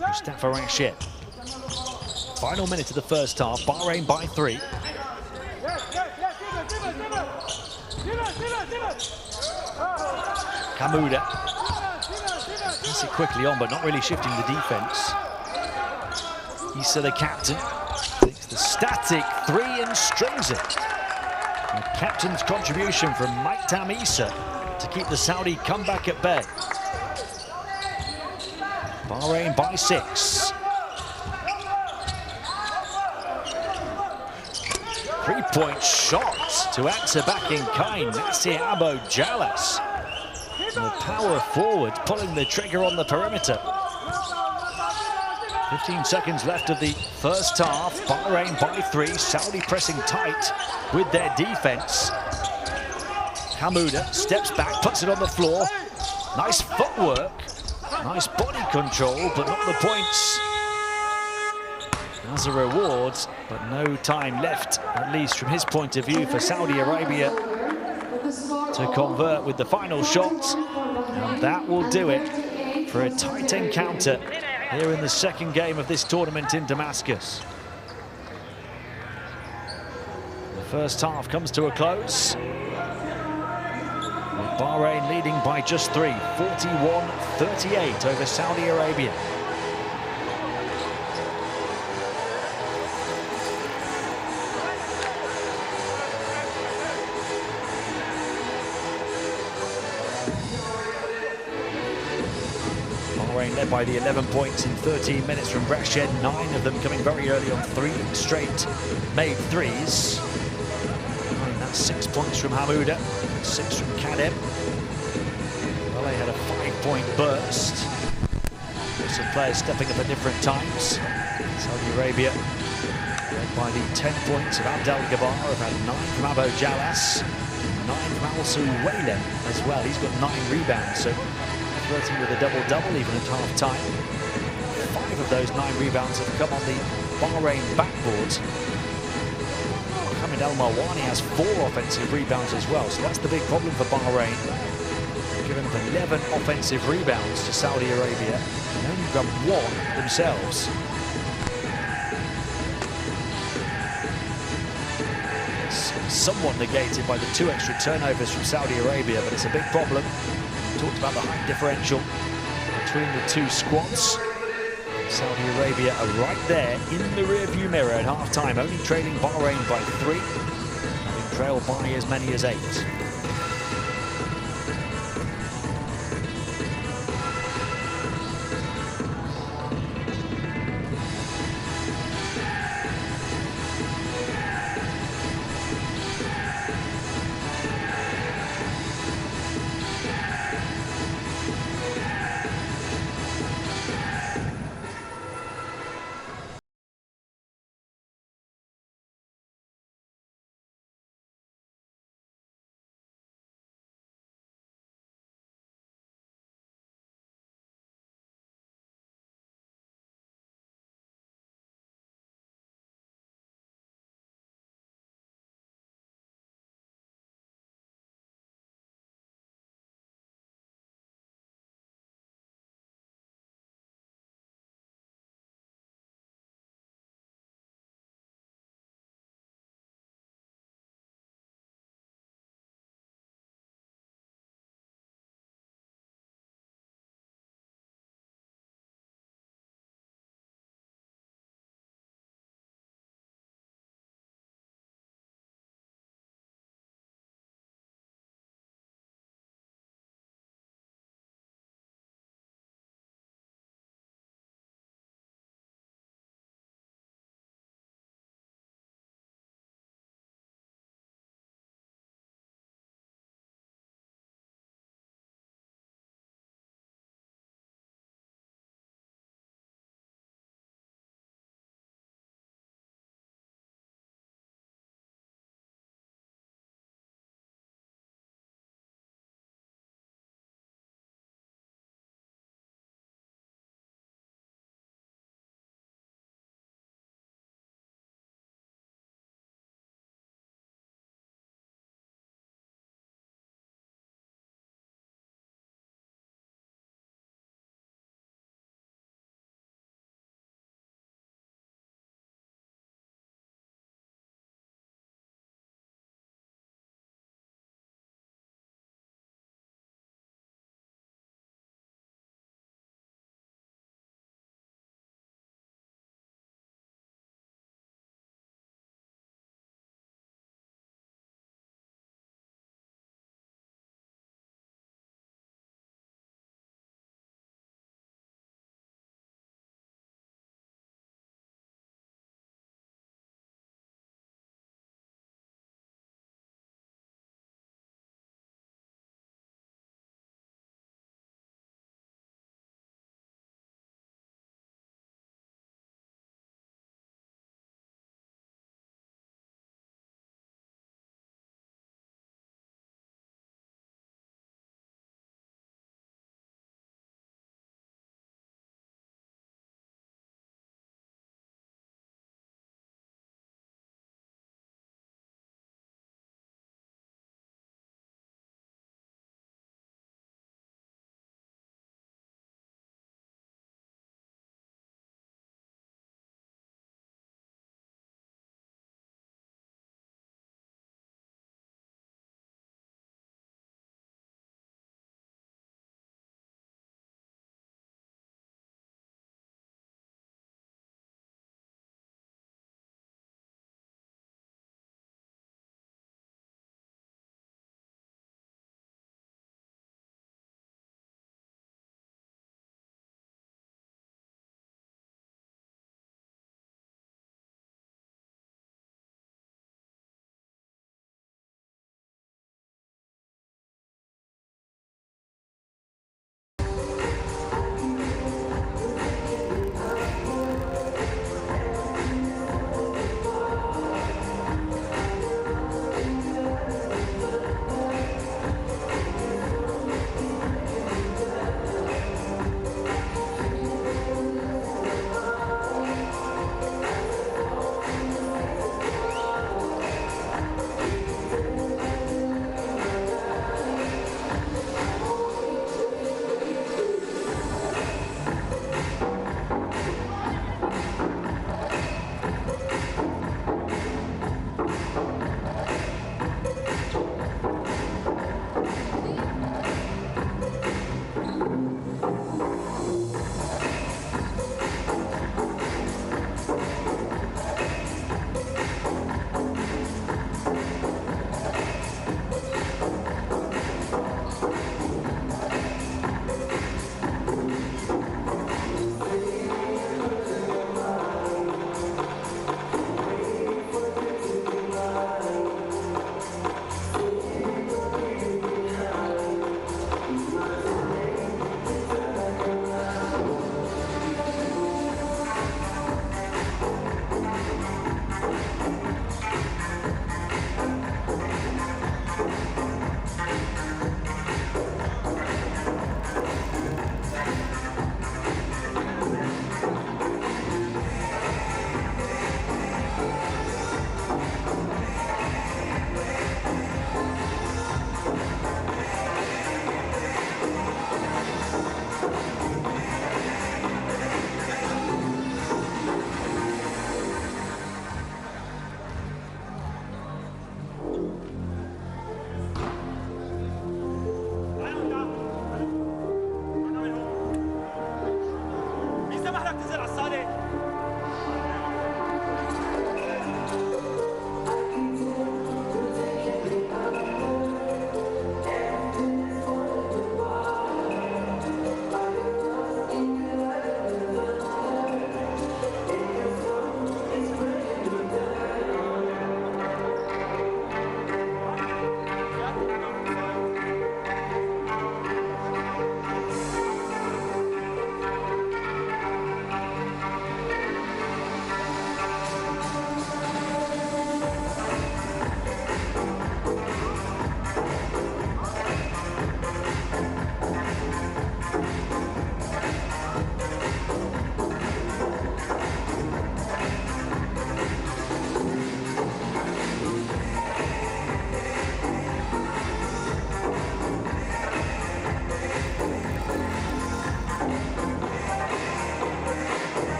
Mustafa Rashid. Final minute of the first half. Bahrain by 3. Hamouda pass it quickly on, but not really shifting the defense. Issa, the captain, takes the static 3 and strings it. The captain's contribution from Maitam Issa to keep the Saudi comeback at bay. Bahrain by 6. 3-point shot to answer back in kind. Nasser Abu-Jalas. The power forward pulling the trigger on the perimeter. 15 seconds left of the first half. Bahrain by 3. Saudi pressing tight with their defense. Hamouda steps back, puts it on the floor. Nice footwork Nice body control, but not the points. As a reward, but no time left, at least from his point of view, for Saudi Arabia to convert with the final shot. And that will do it for a tight encounter here in the second game of this tournament in Damascus. The first half comes to a close, with Bahrain leading by just 3, 41-38 over Saudi Arabia. Bahrain led by the 11 points in 13 minutes from Brashed, 9 of them coming very early on 3 straight made threes. And that's 6 points from Hamouda, 6 from Kadem. Well, they had a 5-point burst. Lots of players stepping up at different times. Saudi Arabia led by the 10 points of Abdel Gabar, have had 9 from Abo Jalas, 9 from Alsu Waylem as well. He's got 9 rebounds, so flirting with a double-double even at half-time. 5 of those 9 rebounds have come on the Bahrain backboard. Mohamed El Marwani has 4 offensive rebounds as well, so that's the big problem for Bahrain. Given 11 offensive rebounds to Saudi Arabia, and only got 1 themselves. It's somewhat negated by the 2 extra turnovers from Saudi Arabia, but it's a big problem. We talked about the height differential between the 2 squads. Saudi Arabia are right there in the rearview mirror at half-time, only trailing Bahrain by 3, having trailed by as many as 8.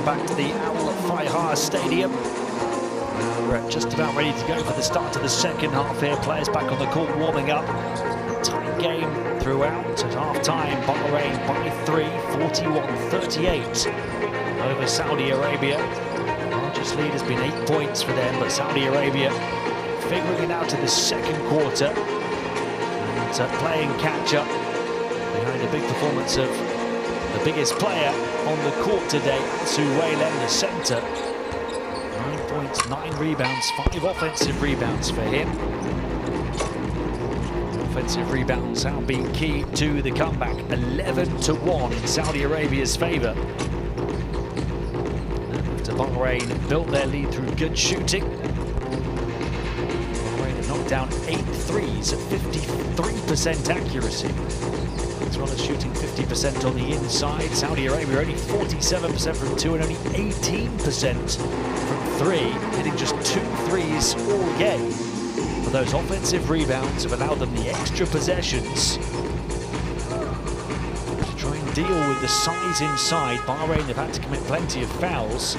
Back to the Al Fayha Stadium. We're just about ready to go for the start of the second half here. Players back on the court warming up. Time game throughout. At half-time, Bahrain by 3, 41-38 over Saudi Arabia. The largest lead has been 8 points for them, but Saudi Arabia figuring it out in the second quarter and playing catch-up behind a big performance of the biggest player on the court today, Suwailen, the centre. 9 points, 9 rebounds, 5 offensive rebounds for him. Offensive rebounds have been key to the comeback. 11-1 in Saudi Arabia's favour. After Bahrain built their lead through good shooting. Bahrain have knocked down 8 threes at 53% accuracy, as well as shooting 50% on the inside. Saudi Arabia only 47% from 2 and only 18% from 3, hitting just 2 threes all game. But those offensive rebounds have allowed them the extra possessions to try and deal with the size inside. Bahrain have had to commit plenty of fouls,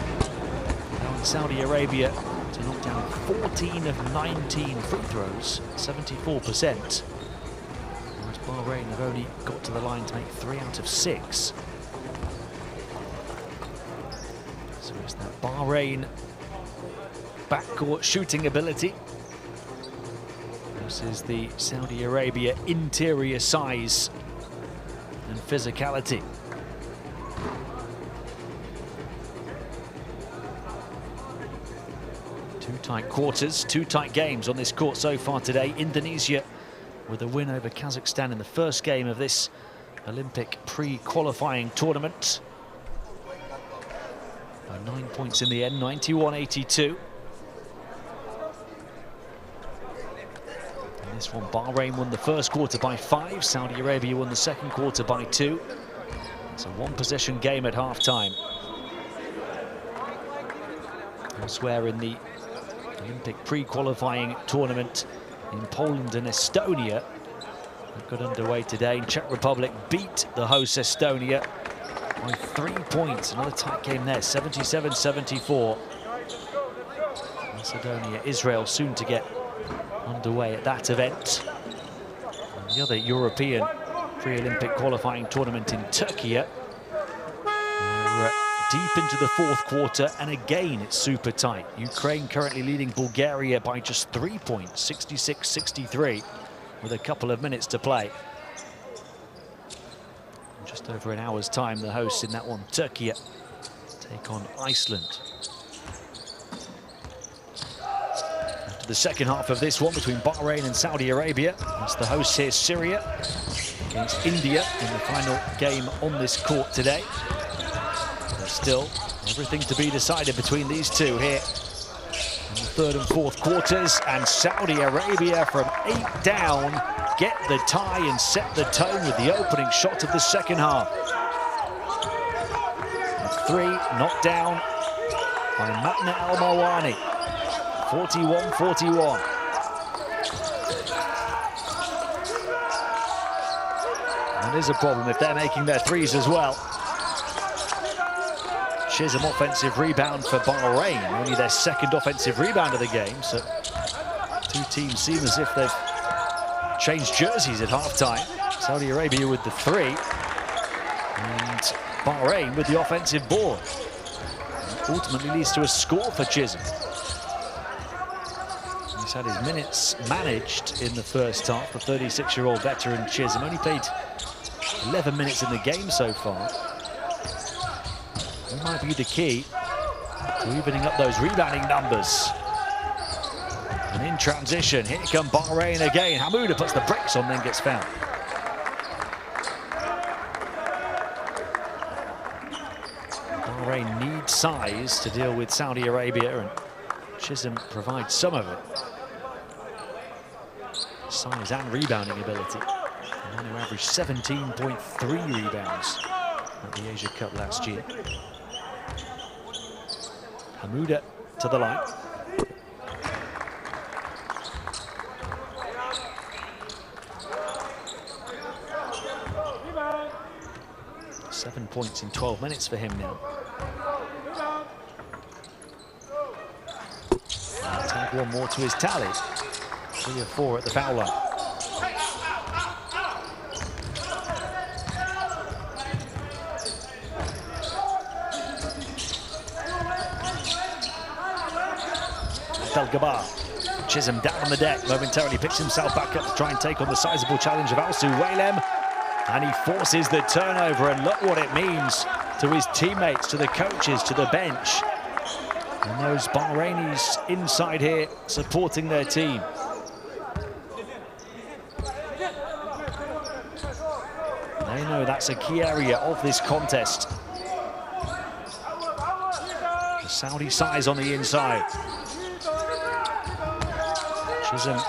allowing Saudi Arabia to knock down 14 of 19 free throws, 74%. Bahrain have only got to the line to make 3 out of 6. So it's that Bahrain backcourt shooting ability. This is the Saudi Arabia interior size and physicality. Two tight quarters, 2 tight games on this court so far today. Indonesia with a win over Kazakhstan in the first game of this Olympic pre-qualifying tournament. By 9 points in the end, 91-82. In this one, Bahrain won the first quarter by 5. Saudi Arabia won the second quarter by 2. It's a 1-possession game at half-time. Elsewhere in the Olympic pre-qualifying tournament in Poland and Estonia, it got underway today. In Czech Republic beat the hosts Estonia by 3 points. Another tight game there, 77-74. Macedonia, Israel soon to get underway at that event. And the other European pre-Olympic qualifying tournament in Turkey. We're deep into the fourth quarter, and again it's super tight. Ukraine currently leading Bulgaria by just 3 points, 66-63, with a couple of minutes to play. In just over an hour's time, the hosts in that one, Turkey, take on Iceland. After the second half of this one between Bahrain and Saudi Arabia, it's the hosts here, Syria, against India in the final game on this court today. Still, everything to be decided between these two here in the third and fourth quarters. And Saudi Arabia from 8 down get the tie and set the tone with the opening shot of the second half. And 3 knocked down by Matna Al-Mawani, 41-41. That is a problem if they're making their threes as well. Chisholm offensive rebound for Bahrain, only their second offensive rebound of the game, so 2 teams seem as if they've changed jerseys at halftime. Saudi Arabia with the 3 and Bahrain with the offensive board. And ultimately leads to a score for Chisholm. He's had his minutes managed in the first half. The 36-year-old veteran Chisholm only played 11 minutes in the game so far. He might be the key to evening up those rebounding numbers. And in transition, here come Bahrain again. Hamouda puts the brakes on, then gets fouled. Bahrain needs size to deal with Saudi Arabia, and Chisholm provides some of it. Size and rebounding ability. The man who averaged 17.3 rebounds at the Asia Cup last year. Hamouda to the line. Seven points in 12 minutes for him now. And tag one more to his tally. 3 of 4 at the foul line. Abdelgabbar. Chisholm down on the deck, momentarily picks himself back up to try and take on the sizable challenge of Alsu Waylem. And he forces the turnover, and look what it means to his teammates, to the coaches, to the bench. And those Bahrainis inside here supporting their team. They know that's a key area of this contest. The Saudi size on the inside. Chisholm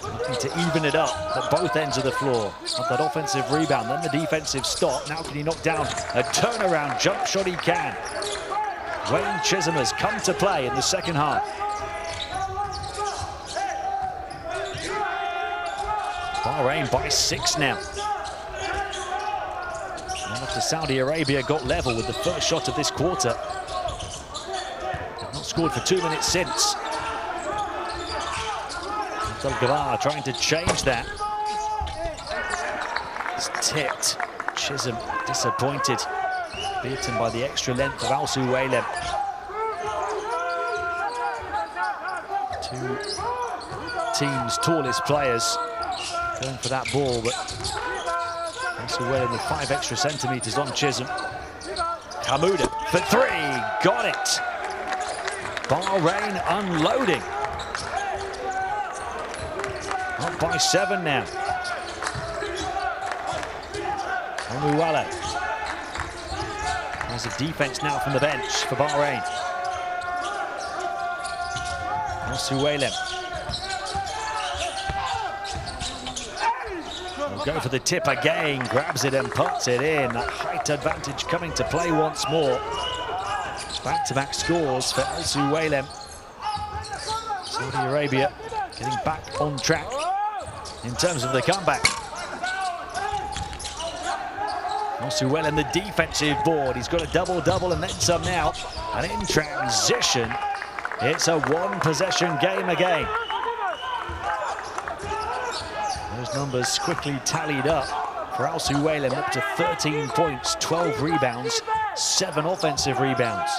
looking to even it up at both ends of the floor. Of that offensive rebound, then the defensive stop. Now can he knock down a turnaround jump shot? He can. Wayne Chisholm has come to play in the second half. Bahrain by 6 now. And after Saudi Arabia got level with the first shot of this quarter. They've not scored for 2 minutes since. Abdelgabbar trying to change that. It's tipped. Chisholm disappointed. Beaten by the extra length of Alsu Waylem. Two teams' tallest players going for that ball, but Alsu Waylem with 5 extra centimeters on Chisholm. Hamouda for 3, got it. Bahrain unloading. Up by 7 now. Omuwala. There's a defense now from the bench for Bahrain. Alsu Waylem. Will go for the tip again, grabs it and puts it in. That height advantage coming to play once more. Back-to-back scores for Alsu Waylem. Saudi Arabia getting back on track in terms of the comeback. Alsu Waylem, the defensive board. He's got a double-double and then some now. And in transition, it's a one-possession game again. Those numbers quickly tallied up for Alsu Waylem, up to 13 points, 12 rebounds, 7 offensive rebounds.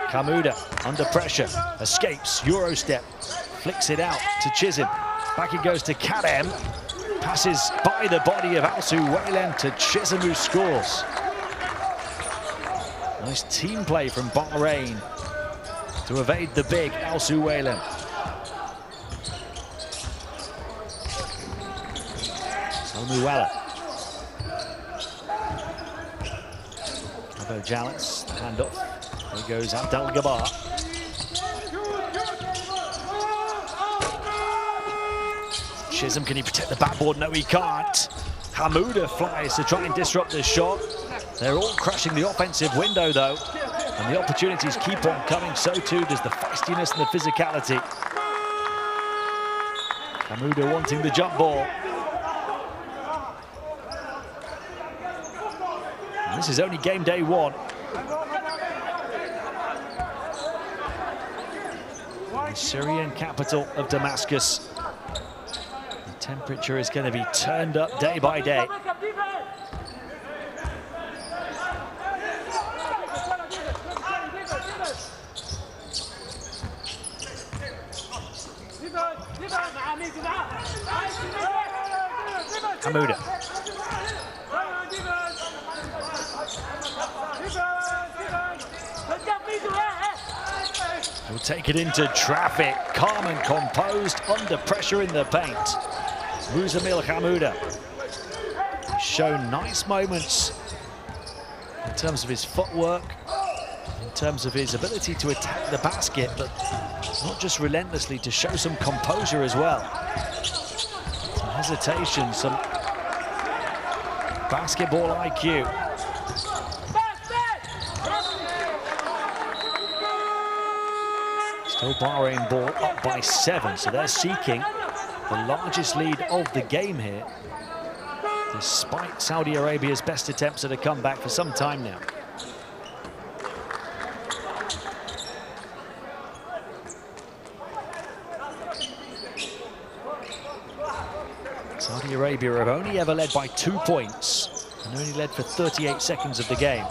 Hamouda under pressure, escapes, Eurostep, flicks it out to Chisholm. Back it goes to Kadem. Passes by the body of Alsu Waylem to Chisholm, who scores. Nice team play from Bahrain to evade the big Alsu Waylem. Omuwala. Abo Jallis, handoff. There goes Abdelgabbar. Chisholm, can he protect the backboard? No, he can't. Hamouda flies to try and disrupt this shot. They're all crushing the offensive window, though. And the opportunities keep on coming. So too does the feistiness and the physicality. Hamouda wanting the jump ball. And this is only game day 1. The Syrian capital of Damascus. The temperature is going to be turned up day by day. Hamouda. He'll take it into traffic, calm and composed, under pressure in the paint. Muzamil Hamouda. He's shown nice moments in terms of his footwork, in terms of his ability to attack the basket, but not just relentlessly, to show some composure as well. Some hesitation, some basketball IQ. Still Bahrain ball up by 7, so they're seeking the largest lead of the game here, despite Saudi Arabia's best attempts at a comeback for some time now. Saudi Arabia have only ever led by 2 points and only led for 38 seconds of the game.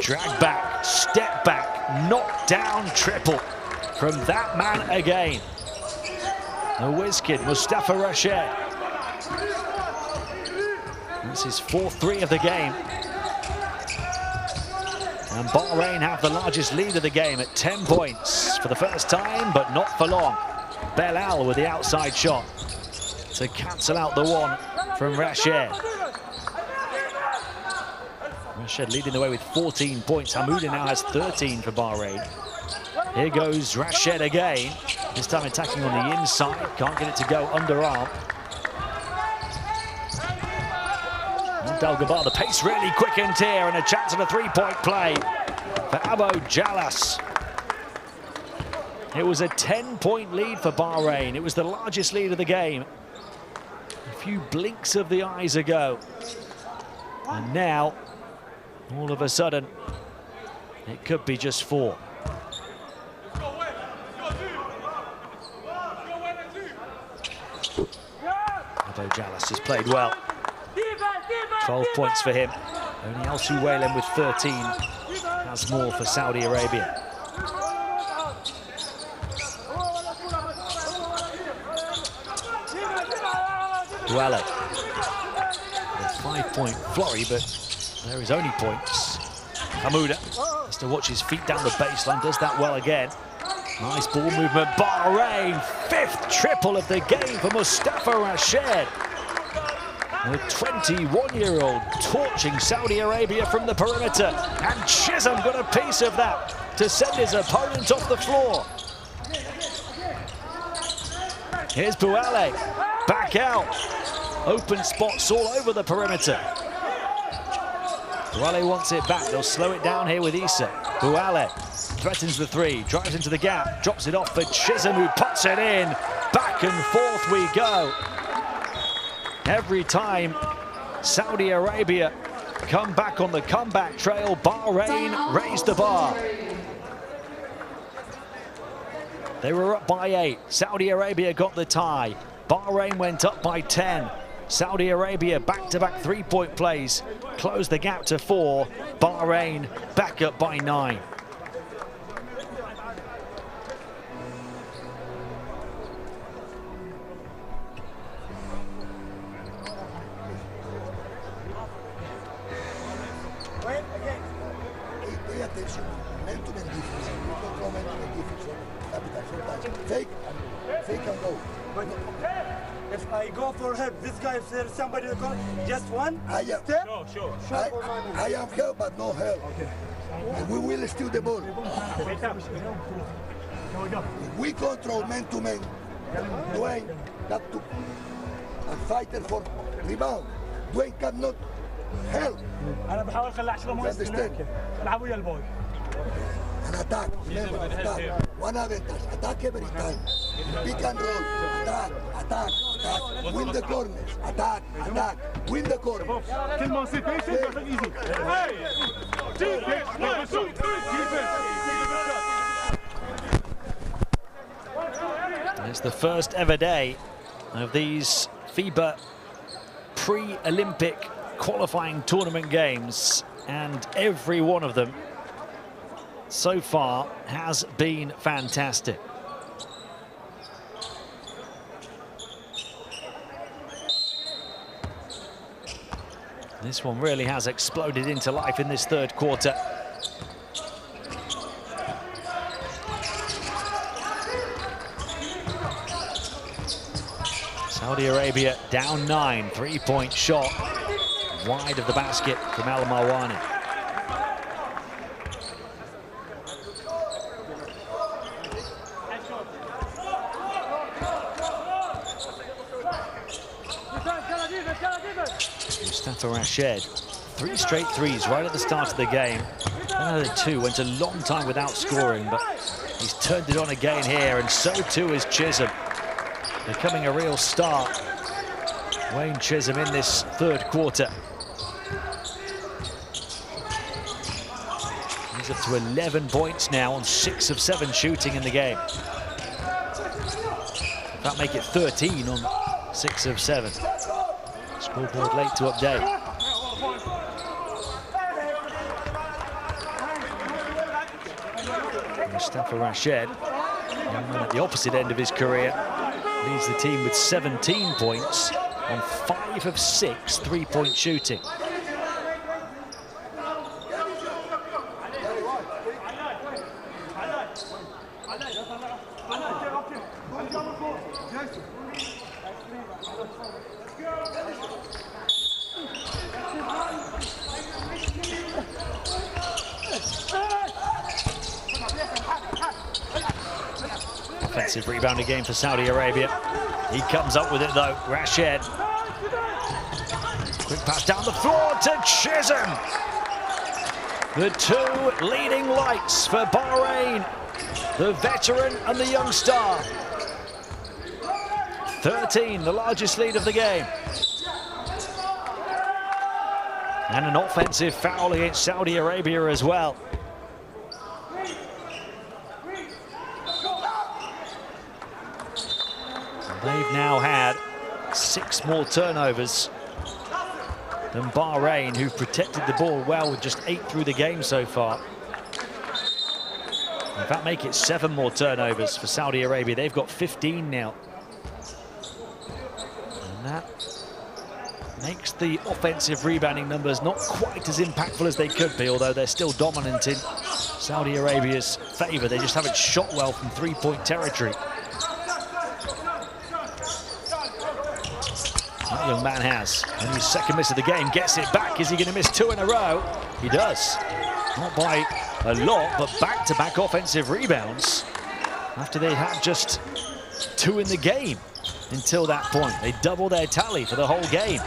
Drag back, step back, knock down triple from that man again. The whiz kid, Mustafa Rashid. This is 4-3 of the game. And Bahrain have the largest lead of the game at 10 points for the first time, but not for long. Belal with the outside shot to cancel out the one from Rashid. Rashid leading the way with 14 points. Hamouda now has 13 for Bahrain. Here goes Rashid again. This time attacking on the inside. Can't get it to go underarm. Abdel-Gabbar, the pace really quickened here, and a chance at a three-point play for Abu Jalas. It was a 10-point lead for Bahrain. It was the largest lead of the game a few blinks of the eyes ago. And now, all of a sudden, it could be just 4. Abu Jalas has played well. 12 points for him. Only Al Suwailem with 13 has more for Saudi Arabia. Duallo. A 5-point flurry, but there is only points. Hamouda has to watch his feet down the baseline, does that well again. Nice ball movement. Bahrain, 5th triple of the game for Mustafa Rashid. The 21-year-old torching Saudi Arabia from the perimeter. And Chisholm got a piece of that to send his opponent off the floor. Here's Bouale, back out. Open spots all over the perimeter. Bouale wants it back. They'll slow it down here with Issa. Bouale threatens the 3, drives into the gap, drops it off for Chisholm, who puts it in. Back and forth we go. Every time Saudi Arabia come back on the comeback trail, Bahrain raised the bar. They were up by 8. Saudi Arabia got the tie. Bahrain went up by 10. Saudi Arabia back-to-back 3-point plays, closed the gap to 4. Bahrain back up by 9. Pay attention. Man-to-man defense. We control man-to-man defense. Capital sometimes. Fake and go. If I go for help, this guy, if there's somebody to call, just one I am. step? Sure. I am help, but no help. Okay. And we will steal the ball. Wait up. Here we go. We control man-to-man. Dwayne got to a fighter for rebound. Dwayne cannot help. أنا بحاول أخلي 10 ما Understand? العبوا يا البوي. And attack. Remember, attack. One advantage. Attack every time. Pick and roll. Attack. Attack. Attack. Win the corners. Attack. Attack. Win the corners. كل ما نصير patient عشان easy. Defense, 1, 2, 3. It's the first ever day of these FIBA pre-Olympic qualifying tournament games, and every one of them so far has been fantastic. This one really has exploded into life in this third quarter. Saudi Arabia down 9, 3-point shot wide of the basket from Al Marwani. Mustafa Rashid, 3 straight threes right at the start of the game. Another 2, went a long time without scoring, but he's turned it on again here, and so too is Chisholm. Becoming a real star, Wayne Chisholm, in this third quarter. He's up to 11 points now on 6 of 7 shooting in the game. That'll make it 13 on 6 of 7. Scoreboard late to update. Mustafa Rashid, young man at the opposite end of his career, leads the team with 17 points on 5 of 6 three-point shooting. Offensive rebound again for Saudi Arabia. He comes up with it though, Rashid. Quick pass down the floor to Chisholm. The two leading lights for Bahrain, the veteran and the young star. 13, the largest lead of the game. And an offensive foul against Saudi Arabia as well. They've now had 6 more turnovers than Bahrain, who've protected the ball well with just 8 through the game so far. In fact, make it 7 more turnovers for Saudi Arabia. They've got 15 now. And that makes the offensive rebounding numbers not quite as impactful as they could be, although they're still dominant in Saudi Arabia's favor. They just haven't shot well from three-point territory. That young man has. And his second miss of the game, gets it back. Is he going to miss 2 in a row? He does. Not by a lot, but back-to-back offensive rebounds after they had just 2 in the game until that point. They double their tally for the whole game.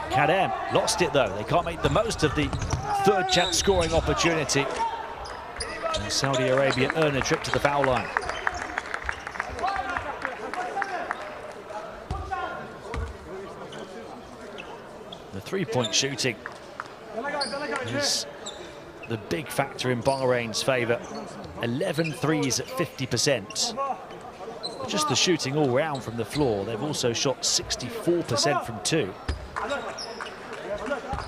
Kadem lost it though. They can't make the most of the third chance scoring opportunity. And Saudi Arabia earn a trip to the foul line. The three-point shooting is the big factor in Bahrain's favor. 11 threes at 50%. But just the shooting all round from the floor. They've also shot 64% from 2.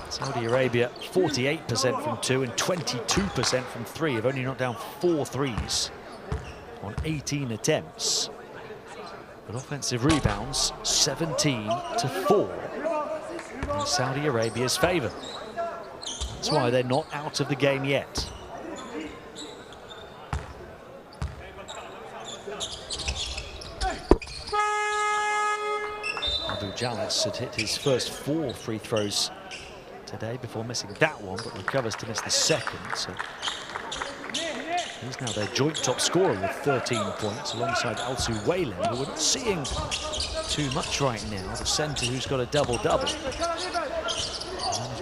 Saudi Arabia 48% from 2 and 22% from 3. Have only knocked down 4 threes on 18 attempts. But offensive rebounds 17 to 4 in Saudi Arabia's favor. That's why they're not out of the game yet. Abu Jalis had hit his first 4 free throws today before missing that one, but recovers to miss the second. So he's now their joint top scorer with 13 points alongside Alsu Whalen, who we're not seeing too much right now. The centre who's got a double-double.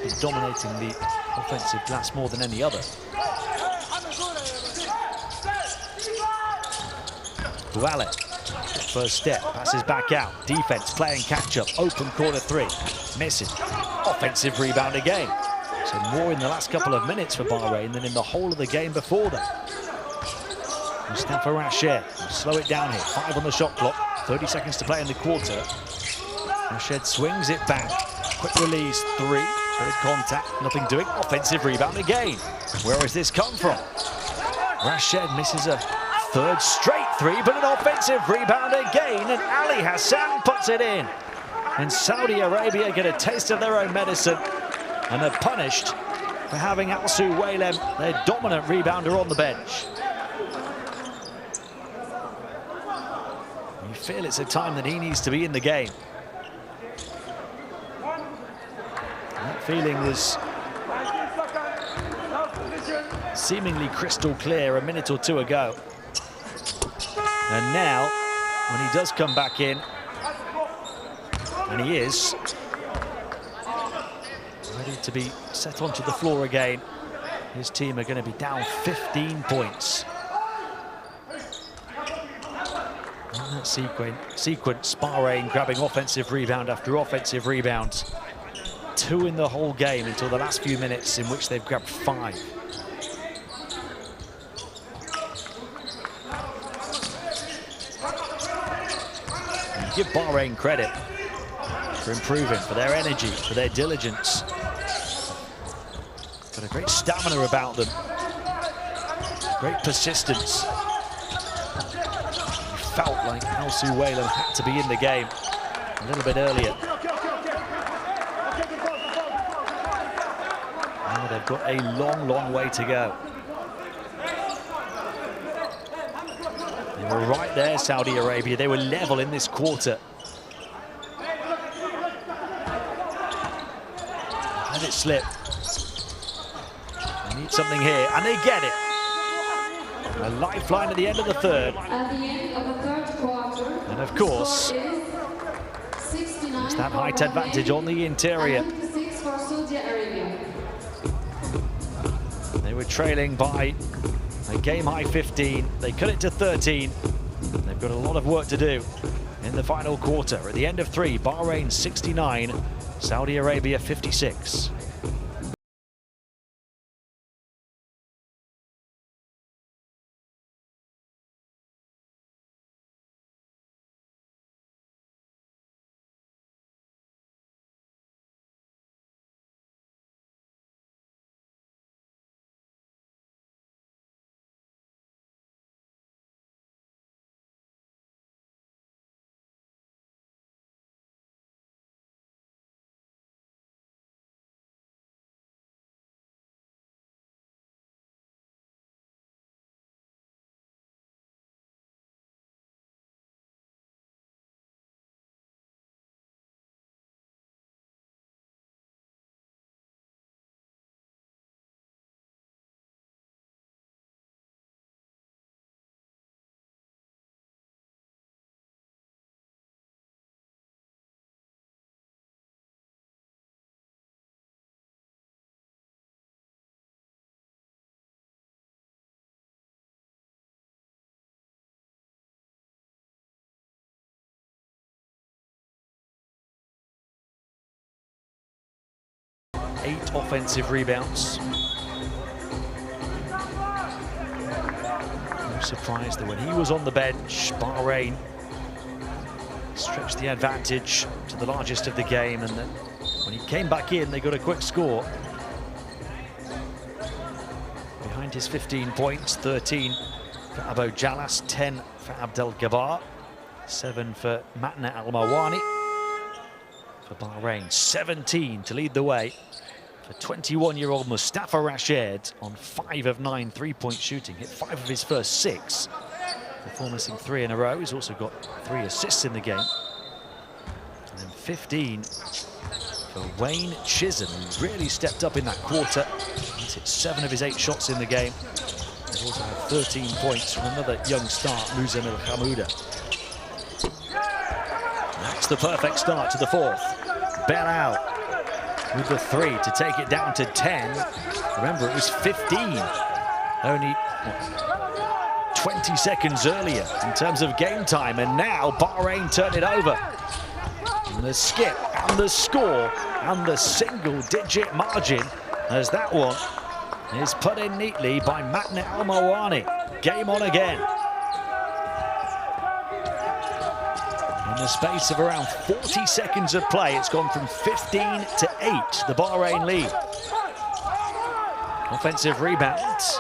He's been dominating the offensive glass more than any other. Bouallet, first step, passes back out. Defense playing catch-up, open corner 3, missing. Offensive rebound again. So more in the last couple of minutes for Bahrain than in the whole of the game before that. Mustafa Rashid, slow it down here. 5 on the shot clock, 30 seconds to play in the quarter. Rashid swings it back. Quick release, 3. Bit of contact, nothing doing. Offensive rebound again. Where has this come from? Rashid misses a 3rd straight 3, but an offensive rebound again, and Ali Hassan puts it in. And Saudi Arabia get a taste of their own medicine and are punished for having Alsu Whalen, their dominant rebounder, on the bench. You feel it's a time that he needs to be in the game. That feeling was seemingly crystal clear a minute or 2 ago. And now, when he does come back in, and he is ready to be set onto the floor again, his team are going to be down 15 points. In that sequence, Bahrain grabbing offensive rebound after offensive rebound. 2 in the whole game until the last few minutes, in which they've grabbed 5. And give Bahrain credit for improving, for their energy, for their diligence. Got a great stamina about them. Great persistence. Felt like Al-Suwailam had to be in the game a little bit earlier. Now they've got a long, long way to go. They were right there, Saudi Arabia. They were level in this quarter. Let it slip. They need something here, and they get it. A lifeline at the end of the third. At the end of the third quarter, and of course, it's that height advantage on the interior. 56 for Saudi Arabia. They were trailing by a game-high 15. They cut it to 13. They've got a lot of work to do in the final quarter. At the end of 3, Bahrain 69, Saudi Arabia 56. Eight offensive rebounds. No surprise that when he was on the bench, Bahrain stretched the advantage to the largest of the game, and then when he came back in, they got a quick score. Behind his 15 points, 13 for Abu Jalas, 10 for Abdel Gabbar, 7 for Matna Al-Mawani. For Bahrain, 17 to lead the way for 21-year-old Mustafa Rashid on 5 of 9 three-point shooting. Hit 5 of his first 6 before missing 3 in a row. He's also got 3 assists in the game. And then 15 for Wayne Chisholm, who really stepped up in that quarter. He's hit 7 of his 8 shots in the game. He's also had 13 points from another young star, Muzan Al-Hamouda. That's the perfect start to the fourth. Belal with the 3 to take it down to 10. Remember, it was 15 only 20 seconds earlier in terms of game time, and now Bahrain turn it over. And the skip and the score and the single-digit margin as that one is put in neatly by Matna Al-Mawani. Game on again. In the space of around 40 seconds of play, it's gone from 15 to 8, the Bahrain lead. Offensive rebounds.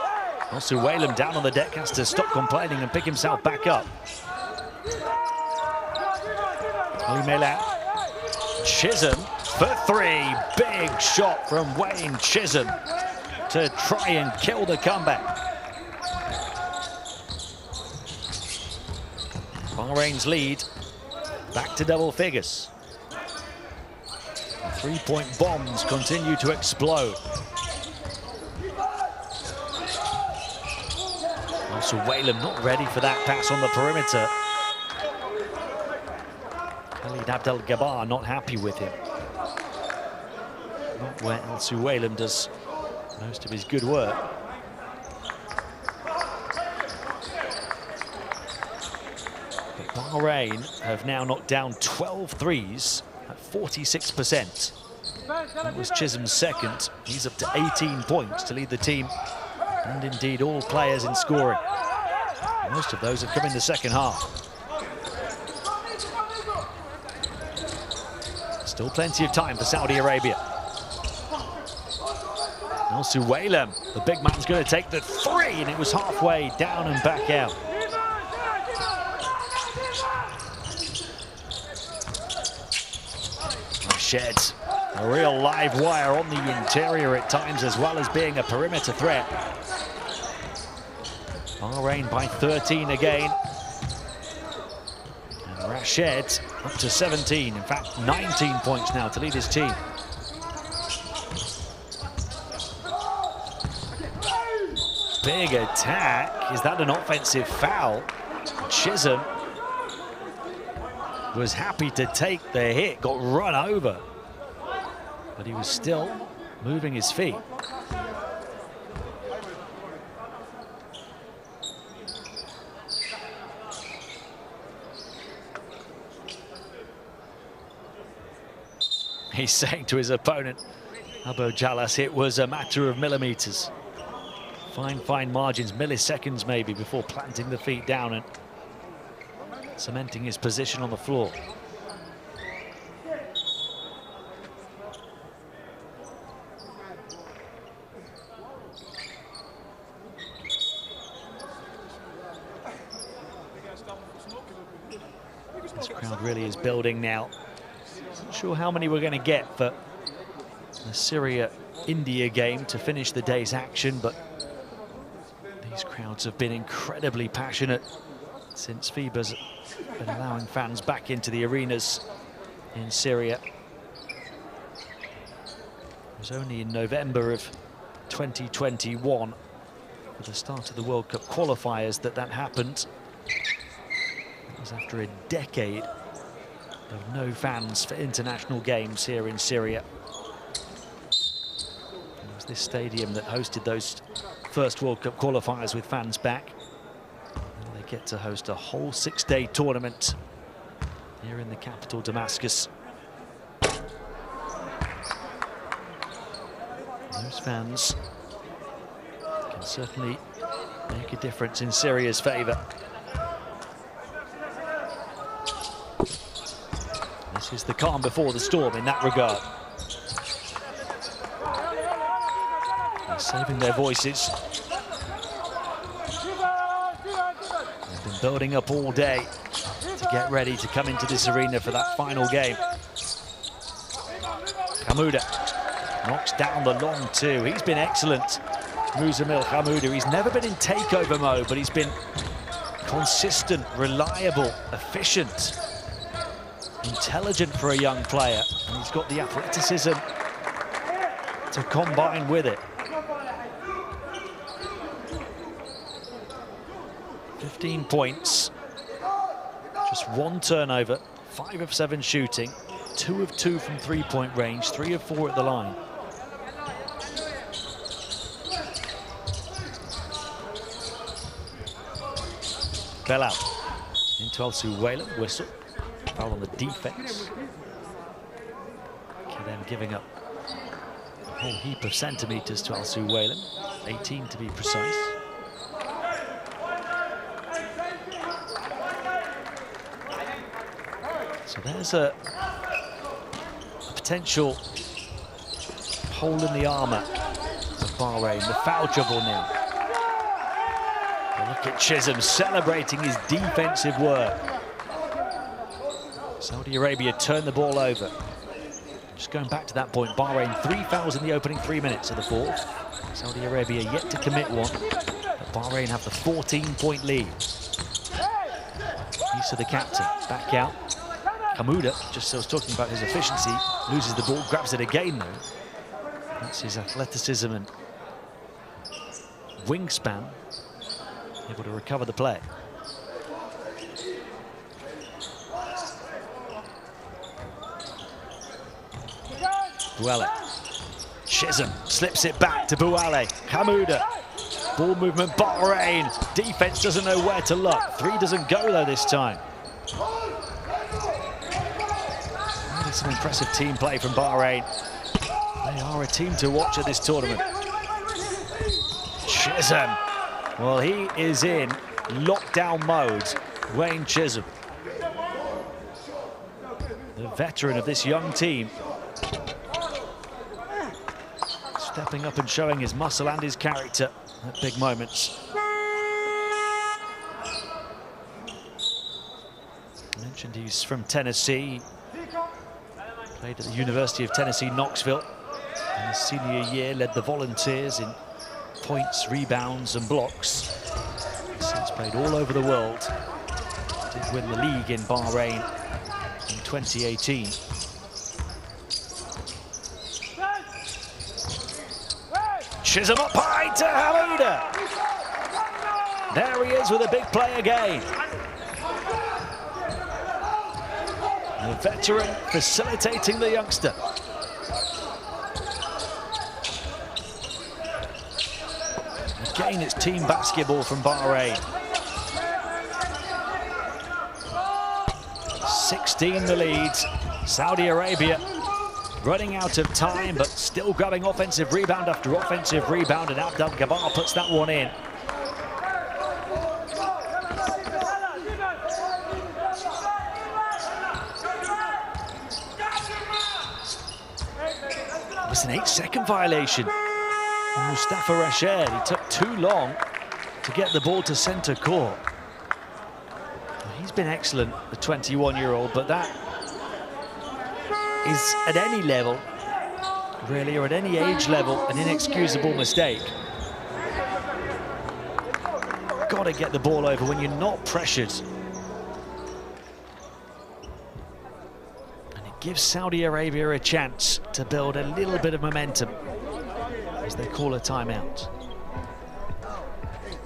Al-Suwailam down on the deck, has to stop complaining and pick himself back up. Ali Melat. Chisholm for 3. Big shot from Wayne Chisholm to try and kill the comeback. Bahrain's lead back to double figures. The three-point bombs continue to explode. Al-Suwailam not ready for that pass on the perimeter. Khalid Abdel Gabbar not happy with him. Not where Al-Suwailam does most of his good work. But Bahrain have now knocked down 12 threes at 46%. That was Chisholm's second. He's up to 18 points to lead the team, and indeed all players in scoring. Most of those have come in the second half. Still plenty of time for Saudi Arabia. Al-Suwailem, the big man's going to take the three, and it was halfway down and back out. Shed, a real live wire on the interior at times, as well as being a perimeter threat. Bahrain by 13 again. And Rashid up to 17, in fact 19 points now to lead his team. Big attack. Is that an offensive foul? Chisholm was happy to take the hit, got run over, but he was still moving his feet. He's saying to his opponent, Abu Jalas, it was a matter of millimeters. Fine margins, milliseconds maybe, before planting the feet down and cementing his position on the floor. This crowd really is building now. Not sure how many we're going to get for the Syria-India game to finish the day's action, but these crowds have been incredibly passionate since FIBA's been allowing fans back into the arenas in Syria. It was only in November of 2021, at the start of the World Cup qualifiers, that happened. It was after a decade of no fans for international games here in Syria. It was this stadium that hosted those first World Cup qualifiers with fans back. And they get to host a whole 6-day tournament here in the capital, Damascus. Those fans can certainly make a difference in Syria's favour. This is the calm before the storm in that regard. They're saving their voices. They've been building up all day to get ready to come into this arena for that final game. Hamouda knocks down the long two. He's been excellent, Muzamil Hamouda. He's never been in takeover mode, but he's been consistent, reliable, efficient, intelligent for a young player, and he's got the athleticism to combine with it. 15 points, just 1 turnover, 5 of 7 shooting, 2 of 2 from three-point range, 3 of 4 at the line. Bell out into Al-Suwailem, whistle. Foul on the defense. Then giving up a whole heap of centimeters to Al-Suwailem, 18 to be precise. So there's a potential hole in the armour of Bahrain, the foul trouble now. And look at Chisholm celebrating his defensive work. Saudi Arabia turned the ball over. Just going back to that point, Bahrain 3 fouls in the opening 3 minutes of the fourth. Saudi Arabia yet to commit one, but Bahrain have the 14-point lead. He's to the captain, back out. Hamouda, just as I was talking about his efficiency, loses the ball, grabs it again though. That's his athleticism and wingspan, able to recover the play. Bouale. Chisholm slips it back to Bouale. Hamouda. Ball movement, Bahrain. Defense doesn't know where to look. 3 doesn't go though this time. Really some impressive team play from Bahrain. They are a team to watch at this tournament. Chisholm. Well, he is in lockdown mode. Wayne Chisholm, the veteran of this young team. Stepping up and showing his muscle and his character at big moments. I mentioned he's from Tennessee. Played at the University of Tennessee, Knoxville. In his senior year, led the Volunteers in points, rebounds and blocks. Since played all over the world. Did win the league in Bahrain in 2018. Chisholm up high to Hamouda. There he is with a big play again. A veteran facilitating the youngster. Again, it's team basketball from Bahrain. 16 the lead. Saudi Arabia running out of time, but still grabbing offensive rebound after offensive rebound, and Abdel Gabar puts that one in. It's an 8-second violation from Mustafa Rashid. He took too long to get the ball to centre court. He's been excellent, the 21-year-old, but that is at any level, really, or at any age level, an inexcusable mistake. Got to get the ball over when you're not pressured. And it gives Saudi Arabia a chance to build a little bit of momentum as they call a timeout.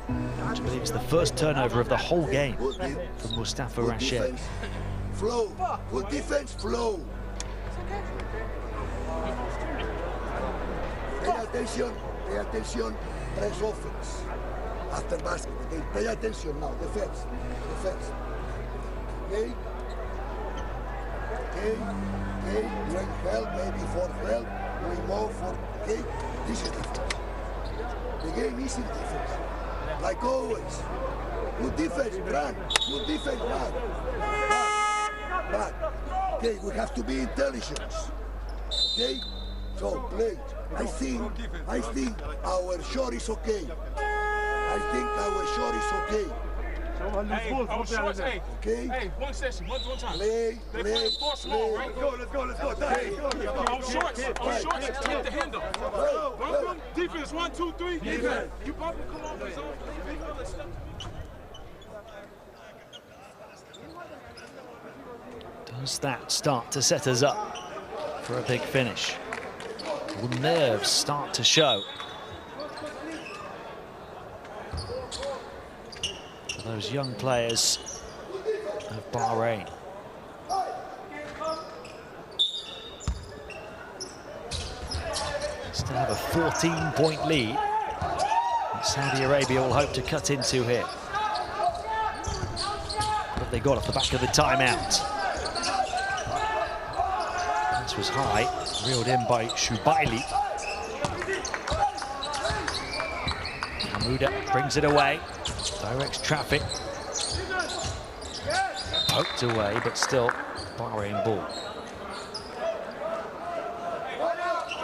I believe it's the first turnover of the whole game from Mustafa Rashid. Flow, good defense, flow. Pay attention, press offense. After basket, okay? Pay attention now, defense. Okay? When help, maybe for help, we move for, okay? This is defense. The game is in defense. Like always. Good defense, run. Good defense, run. Back. Okay, we have to be intelligent. Okay? So, play. I think our shot is okay. Hey, our shorts, hey. Okay? Hey, one session, one time. Play. Small, right? Let's go. Our shorts, keep the handle. Welcome, defense, 1, 2, 3. Defense. You probably come off the zone. Does that start to set us up for a big finish? The nerves start to show. For those young players of Bahrain. Still have a 14-point lead that Saudi Arabia will hope to cut into here. What have they got off the back of the timeout? This was high, reeled in by Shubaili. Hamouda brings it away, directs traffic. Poked away, but still Bahrain ball.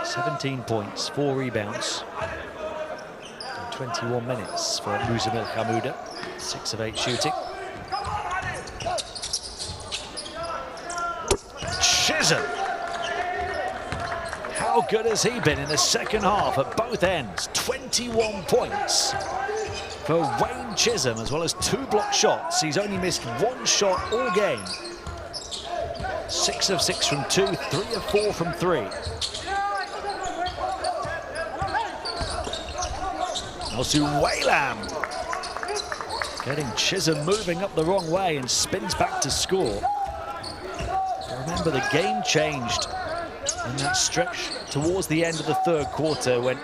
17 points, 4 rebounds. In 21 minutes for Muzamil Hamouda, 6 of 8 shooting. Chisholm! How good has he been in the second half at both ends? 21 points for Wayne Chisholm, as well as 2 block shots. He's only missed 1 shot all game. 6 of 6 from 2, 3 of 4 from 3. Osuwalam getting Chisholm moving up the wrong way and spins back to score. Remember, the game changed in that stretch towards the end of the third quarter when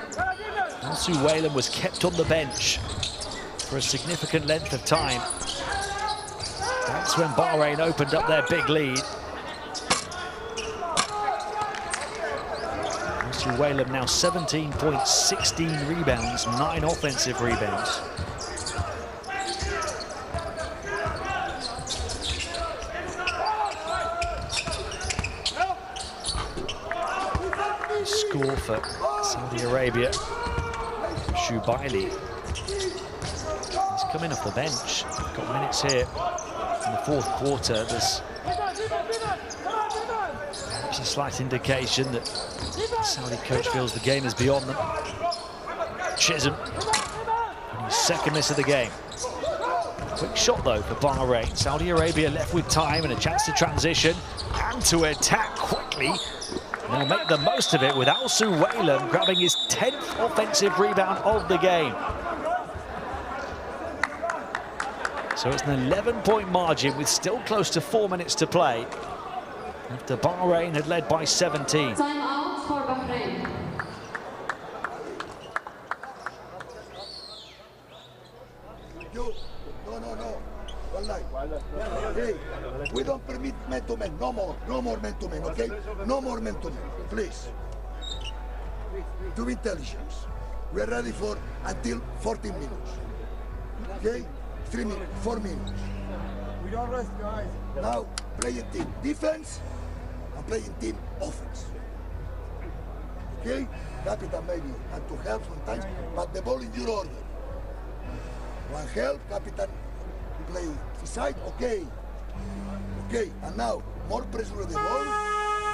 Osuwalam was kept on the bench for a significant length of time. That's when Bahrain opened up their big lead. Osuwalam now 17 points, 16 rebounds, 9 offensive rebounds. Score for Saudi Saudi Arabia, Shubaili. He's coming off the bench. Got minutes here in the fourth quarter. There's a slight indication that the Saudi coach feels the game is beyond them. Chisholm, and his second miss of the game. Quick shot though for Bahrain. Saudi Arabia left with time and a chance to transition and to attack quickly. They'll make the most of it with Alsu Whalem grabbing his 10th offensive rebound of the game. So it's an 11-point margin with still close to 4 minutes to play, after Bahrain had led by 17. Time out for Bahrain. No. Wallahi. Hey, we don't permit man-to-man. No more man-to-man, okay? No more man-to-man, please. To intelligence. We are ready for until 14 minutes. Okay? 3 minutes, 4 minutes. We don't rest, guys. Now, playing team defense and playing team offense. Okay? Captain maybe and to help sometimes, but the ball in your order. One help, Captain play side, okay. Okay, and now more pressure on the ball.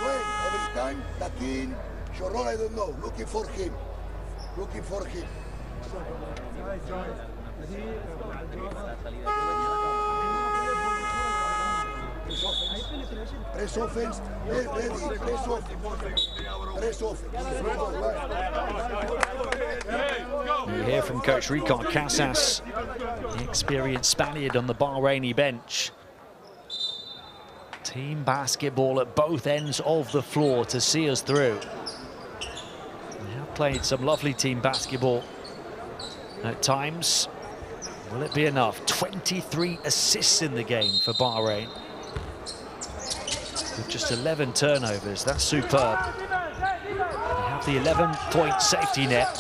When every time, Dakin, Shorol, I don't know, looking for him. Press offense, ready, press offense. You hear from Coach Ricard Casas, the experienced Spaniard on the Bahraini bench. Team basketball at both ends of the floor to see us through. They have played some lovely team basketball at times. Will it be enough? 23 assists in the game for Bahrain, with just 11 turnovers. That's superb. They have the 11-point safety net,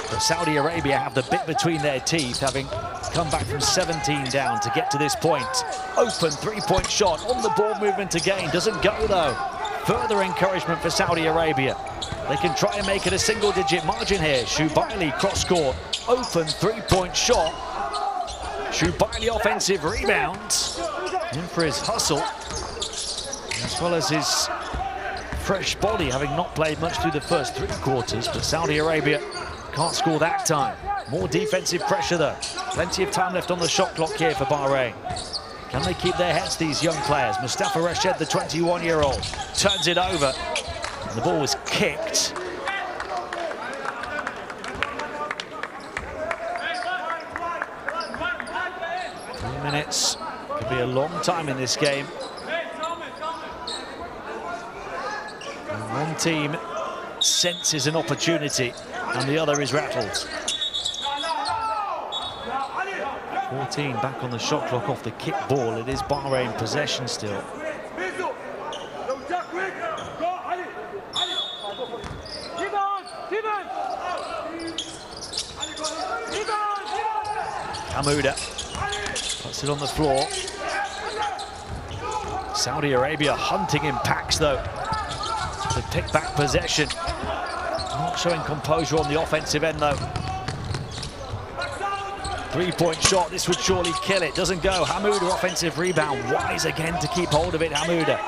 but Saudi Arabia have the bit between their teeth, having come back from 17 down to get to this point. Open three-point shot on the ball movement again. Doesn't go though. Further encouragement for Saudi Arabia. They can try and make it a single-digit margin here. Shubaili cross-court. Open three-point shot. Shubaili offensive rebound. In for his hustle, as well as his fresh body, having not played much through the first 3 quarters, but Saudi Arabia can't score that time. More defensive pressure though. Plenty of time left on the shot clock here for Bahrain. Can they keep their heads, these young players? Mustafa Rashid, the 21-year-old, turns it over. And the ball was kicked. 3 minutes. Could be a long time in this game. And one team senses an opportunity and the other is rattled. 14 back on the shot clock off the kick ball. It is Bahrain possession still. Hamouda puts it on the floor. Saudi Arabia hunting in packs though to pick back possession. Not showing composure on the offensive end though. 3-point shot, this would surely kill it. Doesn't go. Hamouda offensive rebound. Wise again to keep hold of it. Hamouda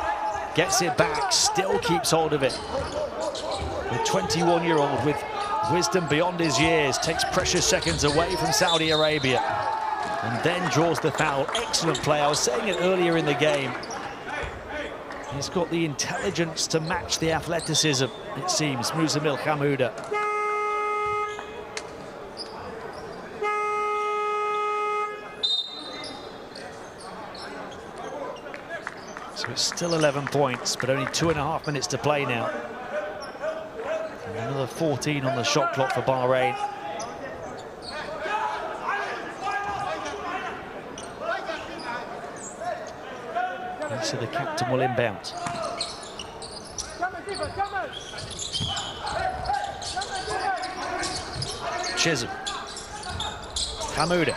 gets it back, still keeps hold of it. The 21-year-old with wisdom beyond his years takes precious seconds away from Saudi Arabia and then draws the foul. Excellent play. I was saying it earlier in the game. He's got the intelligence to match the athleticism, it seems, Muzamil Hamouda. So it's still 11 points, but only 2.5 minutes to play now. And another 14 on the shot clock for Bahrain. So the captain will inbound. Chisholm. Hamouda.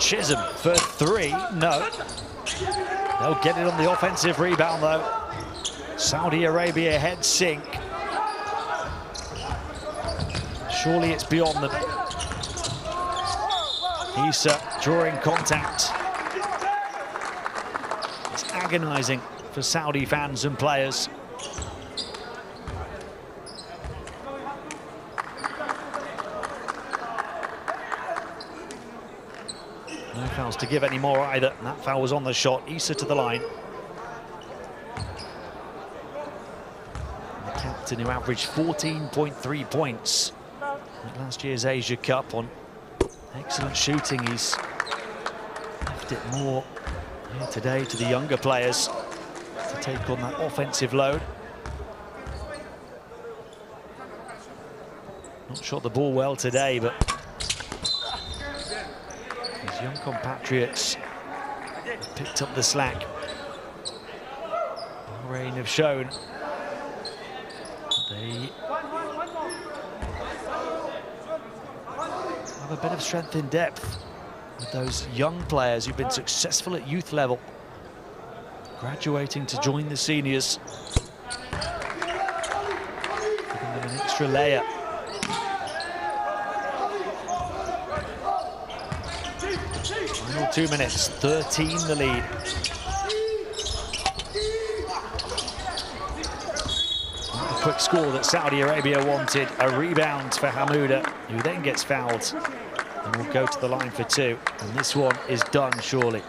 Chisholm for 3. No. They'll get it on the offensive rebound though. Saudi Arabia head sink. Surely it's beyond them. Issa drawing contact. It's agonizing for Saudi fans and players. No fouls to give anymore either. And that foul was on the shot. Issa to the line. The captain who averaged 14.3 points at last year's Asia Cup on excellent shooting. He's left it more here today to the younger players to take on that offensive load. Not shot the ball well today, but his young compatriots have picked up the slack. Bahrain have shown they have a bit of strength in depth with those young players who've been successful at youth level, graduating to join the seniors, giving them an extra layer. Final 2 minutes, 13 the lead. Not the quick score that Saudi Arabia wanted. A rebound for Hamouda, who then gets fouled and will go to the line for two. And this one is done, surely.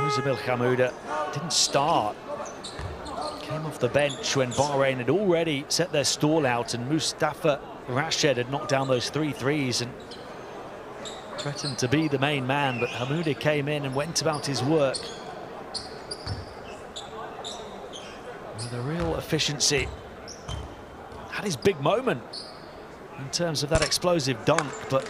Isabel Hamouda didn't start. Came off the bench when Bahrain had already set their stall out, and Mustafa Rashid had knocked down those 3 threes and threatened to be the main man, but Hamouda came in and went about his work with a real efficiency. Had his big moment in terms of that explosive dunk, but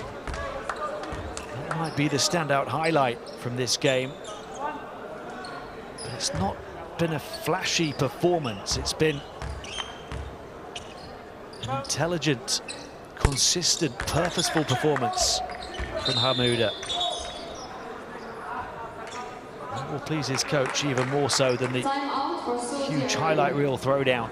that might be the standout highlight from this game. But it's not been a flashy performance. It's been an intelligent, consistent, purposeful performance from Hamouda. That will please his coach even more so than the huge highlight reel throwdown.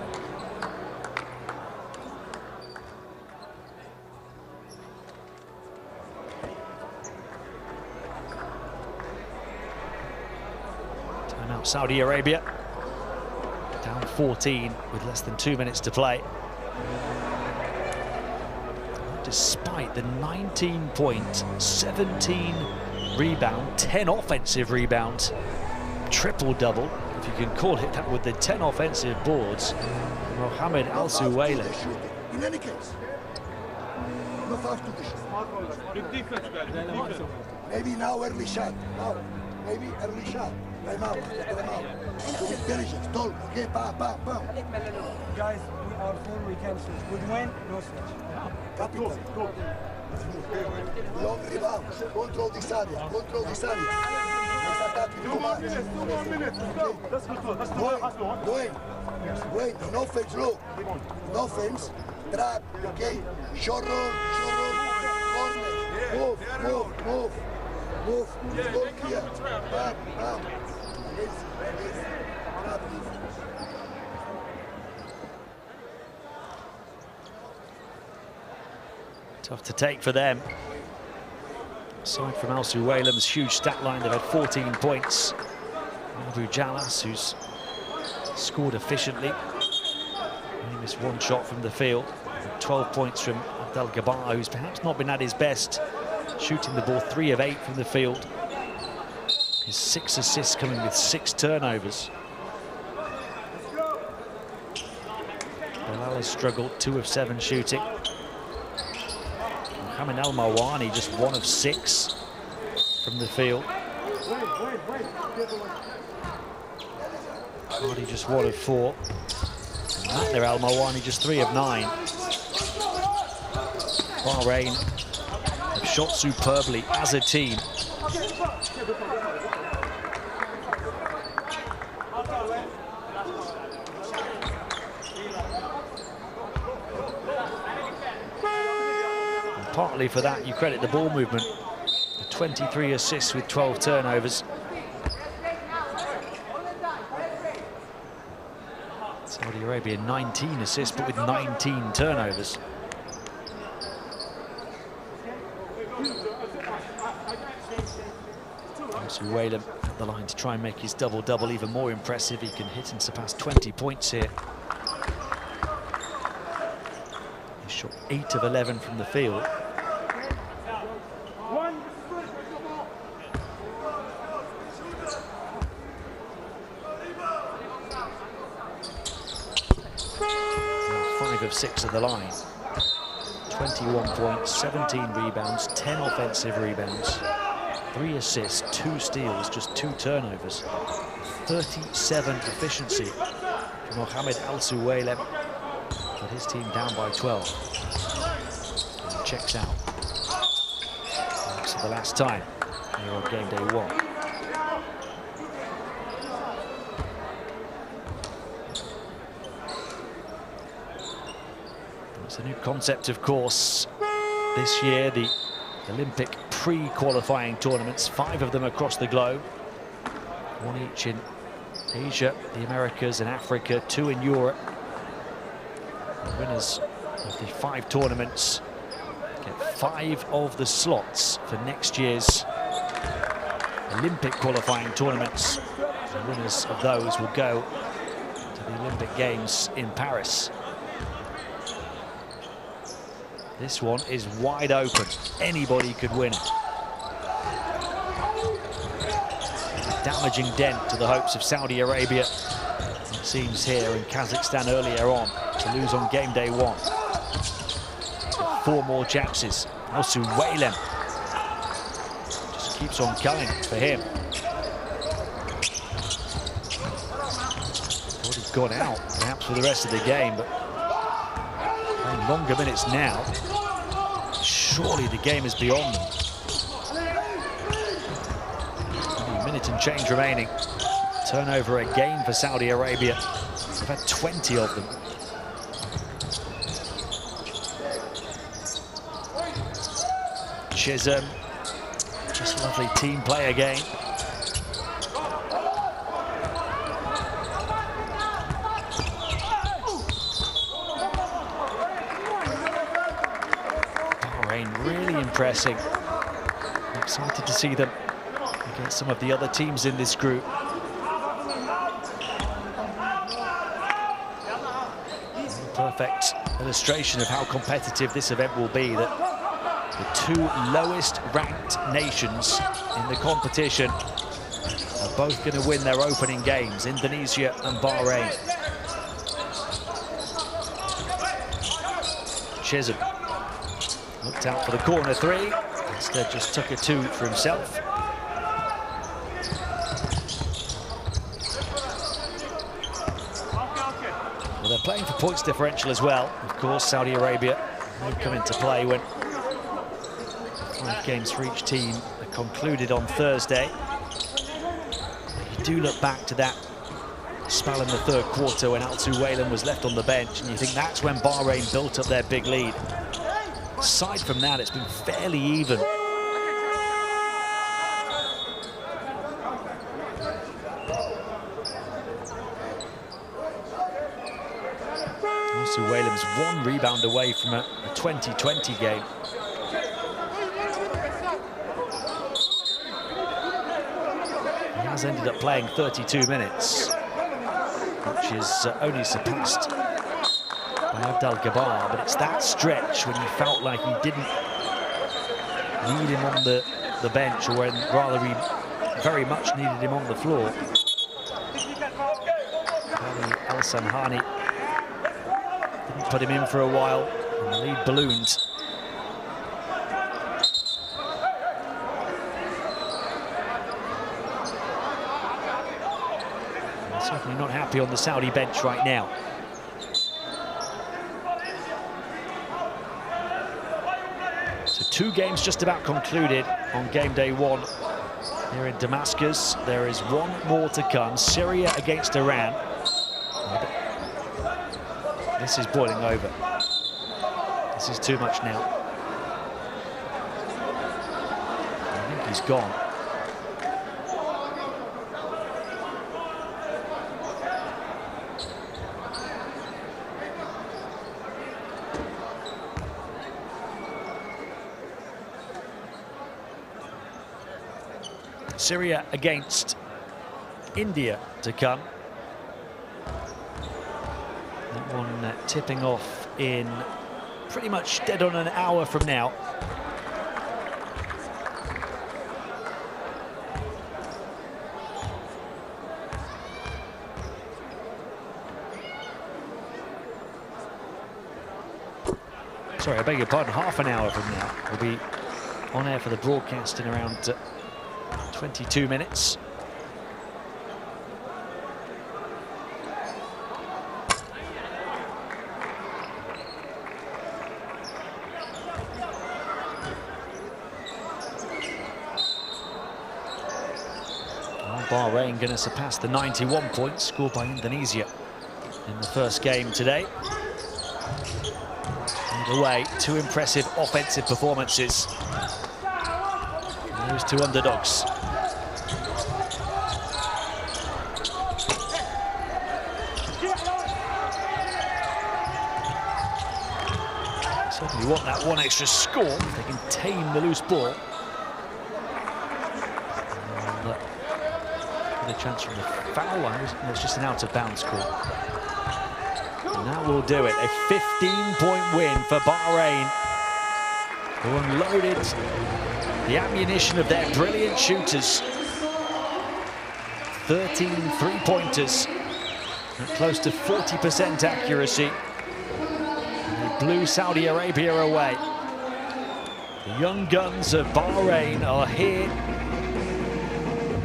Timeout Saudi Arabia. Down 14 with less than 2 minutes to play. Despite the 19 point, 17 rebound, 10 offensive rebounds, triple-double, if you can call it that, with the 10 offensive boards, Mohamed Al-Suwaila. In any case, no fouls to the shot. Maybe now early shot. Now, maybe early shot. Time out. Time out. To intelligence. Talk. Okay, bam, bam, bam. Guys, we are full, we can switch. Good win, no switch. Capital. Long rebound. Control this area. Control this area. Let's attack with command. 1 minute. Let's go. Wait. No offense, look. No offense. Trap. Okay. Short roll. Corner. Move. Go here. Bam, bam. Tough to take for them. Aside from Al-Suwailam's huge stat line, they've had 14 points. Abu Jalas, who's scored efficiently. Only missed 1 shot from the field. 12 points from Abdel Gabbar, who's perhaps not been at his best, shooting the ball 3 of 8 from the field. His 6 assists coming with 6 turnovers. Bilal has struggled, 2 of 7 shooting. Mohamed El Mawani just 1 of 6 from the field. Hardy just 1 of 4. And there El Mawani just 3 of 9. Bahrain have shot superbly as a team. Partly for that, you credit the ball movement. The 23 assists with 12 turnovers. Saudi Arabia 19 assists, but with 19 turnovers. Suwailem at the line to try and make his double-double even more impressive. He can hit and surpass 20 points here. He shot 8 of 11 from the field. And 5 of 6 at the line. 21 points, 17 rebounds, 10 offensive rebounds. 3 assists, 2 steals, just 2 turnovers. 37 efficiency for Mohamed Al-Suwailem. But his team down by 12. And checks out. That's for the last time here on game day 1. It's a new concept, of course. This year, the Olympic pre-qualifying tournaments, 5 of them across the globe, 1 each in Asia, the Americas and Africa, 2 in Europe. The winners of the 5 tournaments get 5 of the slots for next year's Olympic qualifying tournaments. The winners of those will go to the Olympic Games in Paris. This one is wide open. Anybody could win it. A damaging dent to the hopes of Saudi Arabia. It seems here in Kazakhstan earlier on to lose on game day 1. 4 more chances. Al-Suwailem just keeps on coming for him. Thought he'd gone out perhaps for the rest of the game, but playing longer minutes now. Surely the game is beyond them. Only a minute and change remaining. Turnover again for Saudi Arabia. They've had 20 of them. Chisholm, just lovely team play again. Really impressing. I'm excited to see them against some of the other teams in this group. Perfect illustration of how competitive this event will be, that the 2 lowest ranked nations in the competition are both going to win their opening games, Indonesia and Bahrain. Chisholm looked out for the corner 3, instead just took a 2 for himself. Well, they're playing for points differential as well. Of course, Saudi Arabia will come into play when 5 games for each team are concluded on Thursday. You do look back to that spell in the 3rd quarter when Al-Suwailem was left on the bench, and you think that's when Bahrain built up their big lead. Aside from that, it's been fairly even. Suwailem's 1 rebound away from a 2020 game. He has ended up playing 32 minutes, which is only surpassed by Abdel Gabar, but it's that stretch when you felt like you didn't need him on the bench, or when rather he very much needed him on the floor. Al-Sanhani didn't put him in for a while, and the lead ballooned. Certainly not happy on the Saudi bench right now. So 2 games just about concluded on game day 1 here in Damascus. There is 1 more to come. Syria against Iran. This is boiling over. This is too much now. I think he's gone. Syria against India to come. That one tipping off in pretty much dead on an hour from now. Sorry, I beg your pardon, half an hour from now. We'll be on air for the broadcast in around 22 minutes. Bahrain going to surpass the 91 points scored by Indonesia in the first game today. Either way, two impressive offensive performances. Those two underdogs. Certainly want that one extra score if they can tame the loose ball. A chance from the foul line. It's just an out-of-bounds call. And that will do it. A 15-point win for Bahrain, who unloaded the ammunition of their brilliant shooters. 13 three-pointers at close to 40% accuracy. And they blew Saudi Arabia away. The young guns of Bahrain are here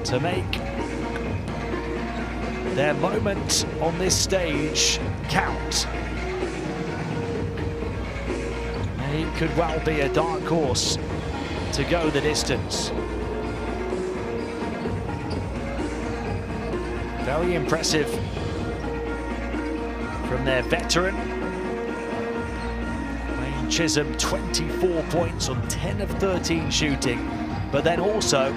to make their moment on this stage count. They could well be a dark horse to go the distance. Very impressive from their veteran. Wayne Chisholm, 24 points on 10 of 13 shooting, but then also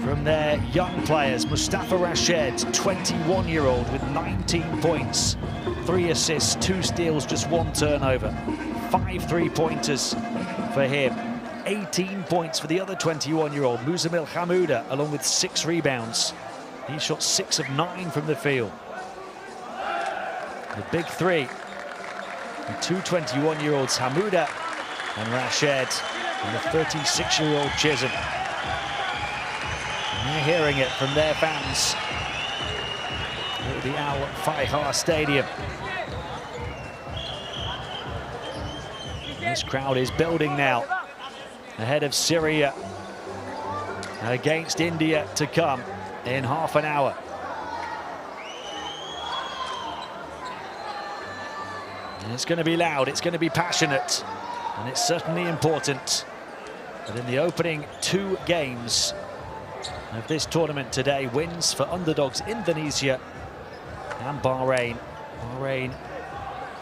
from their young players, Mustafa Rashid, 21-year-old with 19 points, 3 assists, 2 steals, just 1 turnover, 5 three-pointers for him, 18 points for the other 21-year-old, Muzamil Hamouda, along with 6 rebounds. He shot 6 of 9 from the field. The big three, the two 21-year-olds, Hamouda and Rashid, and the 36-year-old Chisholm. They're hearing it from their fans at the Al Fayha Stadium. This crowd is building now ahead of Syria against India to come in half an hour. And it's going to be loud, it's going to be passionate, and it's certainly important. But in the opening 2 games of this tournament today, wins for underdogs Indonesia and Bahrain. Bahrain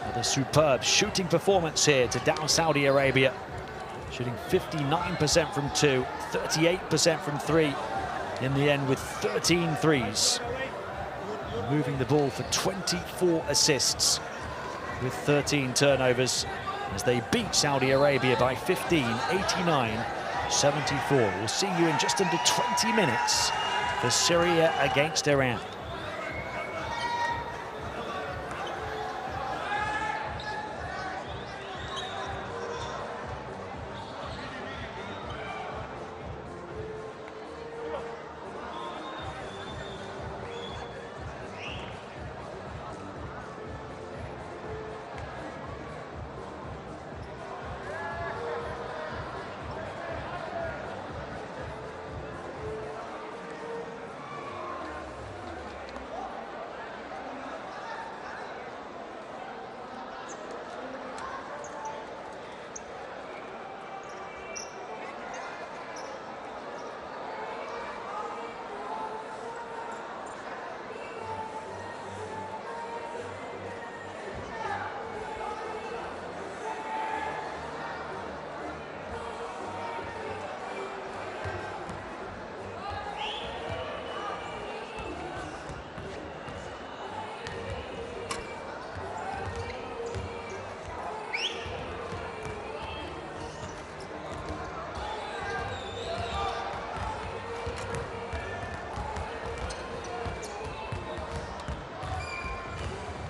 with a superb shooting performance here to down Saudi Arabia, shooting 59% from 2, 38% from 3 in the end with 13 threes. Moving the ball for 24 assists with 13 turnovers as they beat Saudi Arabia by 15, 89-74. We'll see you in just under 20 minutes for Syria against Iran.